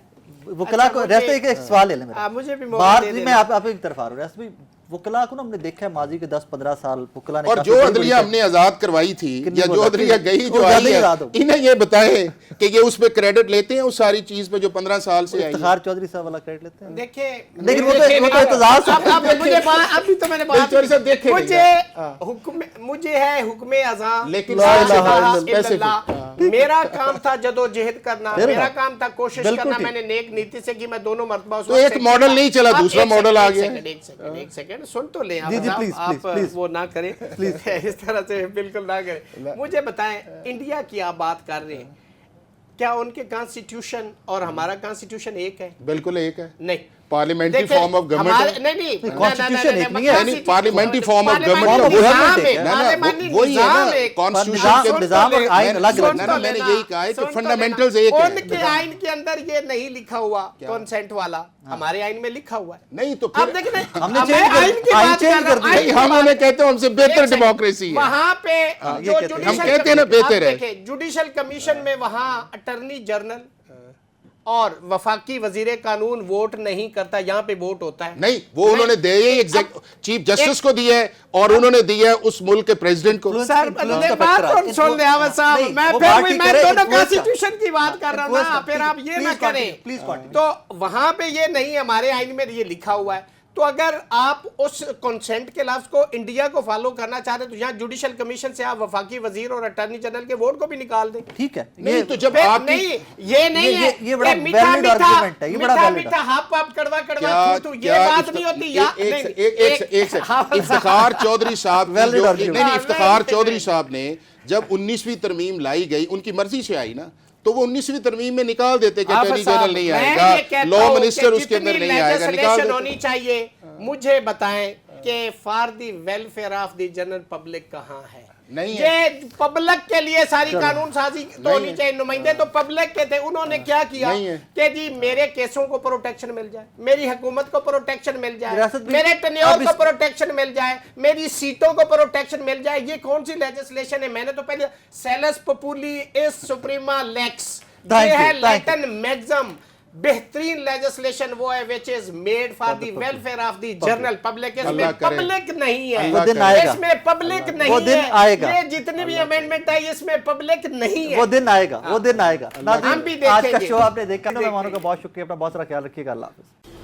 वकला को मुझे- रहते एक सवाल ले लें मेरा। मुझे भी मौका बाहर दे मैं देना। आप एक तरफ आ रहा हूँ। वकला को ना हमने देखा है माजी के 10-15 साल वकला ने और काफी जो बड़ी अदलिया बड़ी- हमने आजाद करवाई थी कितनी या जो बोला? अदलिया गई वो जो ज्यादा आई ही है, याद हो। इन्हें ये बताएं कि ये उस पे क्रेडिट लेते हैं उस सारी चीज पे जो 15 साल से आई है। इफ्तिखार चौधरी साहब वाला क्रेडिट लेते हैं। देखिए लेकिन वो तो एतजाज से- अब मुझे अभी तो मैंने बात चौधरी साहब देखेंगे। मुझे है हुक्म अज़ां, लेकिन ला ला इलाहा इलाहा इल्लल्लाह। मेरा काम था जदोजहद करना, Very मेरा good. काम था कोशिश बिल्कुल करना। ठीक। मैंने नेक नीति से की, मैं दोनों मरतबा उस तो वक्त एक से मॉडल किया। नहीं चला, अब दूसरा एक मॉडल सेकंड, आ एक गया। सेकंड, एक सेकंड सुन तो ले जी, आप, please, आप please. वो ना करें इस तरह से बिल्कुल ना करें। मुझे बताएं, इंडिया की आप बात कर रहे हैं, क्या उनके कॉन्स्टिट्यूशन और हमारा कॉन्स्टिट्यूशन एक है? बिल्कुल एक है। नहीं, पार्लियामेंट्री देखिए, फॉर्म ऑफ गवर्नमेंट हमारे- है। नहीं Constitution एक नहीं है। नहीं, parliamentary form of government का वो है ना, वही है ना, Constitution निजाम और आइन अलग अलग है ना, मैंने यही कहा है कि fundamentals एक है। उनके आइन के अंदर ये नहीं लिखा हुआ कंसेंट वाला, हमारे आइन में लिखा हुआ है। नहीं तो अब फिर देखिए, हमने अब change मैं कर- आइन की आइन बात change कर कर रहा हूं, दी। आइन की हम बात- उन्हें कहते हैं हमसे बेहतर एक सेकंड, डेमोक्रेसी है। वहां पे ये जो कहते हैं। जुडिशल हम कहते हैं ना बेहतर है। देखिए, जुडिशल कमीशन में वहां अटर्नी जनरल और वफाकी वजीर कानून वोट नहीं करता, यहाँ पे वोट होता है। नहीं, वो उन्होंने दिए चीफ जस्टिस को दिया है और उन्होंने दिया है उस मुल्क के प्रेसिडेंट को। सर influence का बात factor तो है। सुन ले अवध साहब, नहीं, मैं वो फिर पार्टी मैं करे, दोनों influence का। कॉन्स्टिट्यूशन की बात कर रहा हूँ Influence ना, का। फिर आप ये ना Please continue, करें। please continue. तो वहां पे ये नहीं, हमारे आइन में ये लिखा हुआ है। तो अगर आप उस कंसेंट के लफ्ज को इंडिया को फॉलो करना चाह रहे तो यहाँ जुडिशल कमीशन से आप वफाकी वजीर और अटॉर्नी जनरल के वोट को भी निकाल दें। ठीक है। नहीं तो जब फिर आप नहीं, ये नहीं है ये बड़ा कि मीठा valid मीठा argument है, ये बड़ा मीठा valid मीठा हाफ पाप कड़वा कड़वा क्या थू थू, ये क्या बात नहीं होती। या एक इफ्तिखार चौधरी साहब की Valid जो- argument. नहीं इफ्तिखार चौधरी साहब ने जब 19वीं तरमीम लाई गई, उनकी मर्जी से आई ना, तो वो 19वीं तरमीम में निकाल देते कि अटॉर्नी जनरल नहीं आएगा, लॉ मिनिस्टर उसके अंदर नहीं आएगा, निकाल देते। होनी चाहिए। मुझे बताएं कि for the welfare of the general public कहाँ है? नहीं ये पब्लिक के लिए सारी कानून साजी तो होनी चाहिए। नुमाइंदे तो पब्लिक के थे, उन्होंने क्या किया नहीं है। कि जी मेरे केसों को प्रोटेक्शन मिल जाए, मेरी हुकूमत को प्रोटेक्शन मिल जाए, रियासत भी- मेरे टेन्योर अब को इस- प्रोटेक्शन मिल जाए, मेरी सीटों को प्रोटेक्शन मिल जाए। ये कौन सी लेजिस्लेशन है? मैंने तो पहले सेलस पॉपुली इस सुप्रीमा लेक्स, Thank ये you, है thank लैटिन मैक्सिम बेहतरीन लेजिस्लेशन वो है which is made for the welfare of the general public. इसमें अल्लाह करे। पब्लिक नहीं है, वो दिन आएगा। इसमें पब्लिक नहीं वो दिन है। आएगा। ये जितनी भी अमेंडमेंट है इसमें पब्लिक नहीं है। वो दिन आएगा, वो दिन आएगा। हम भी नाज़रीन, आज का देखेंगे। शो आपने देखा, मेहमानों का बहुत शुक्रिया, अपना बहुत सारा ख्याल रखिएगा। अल्लाह हाफ़िज़।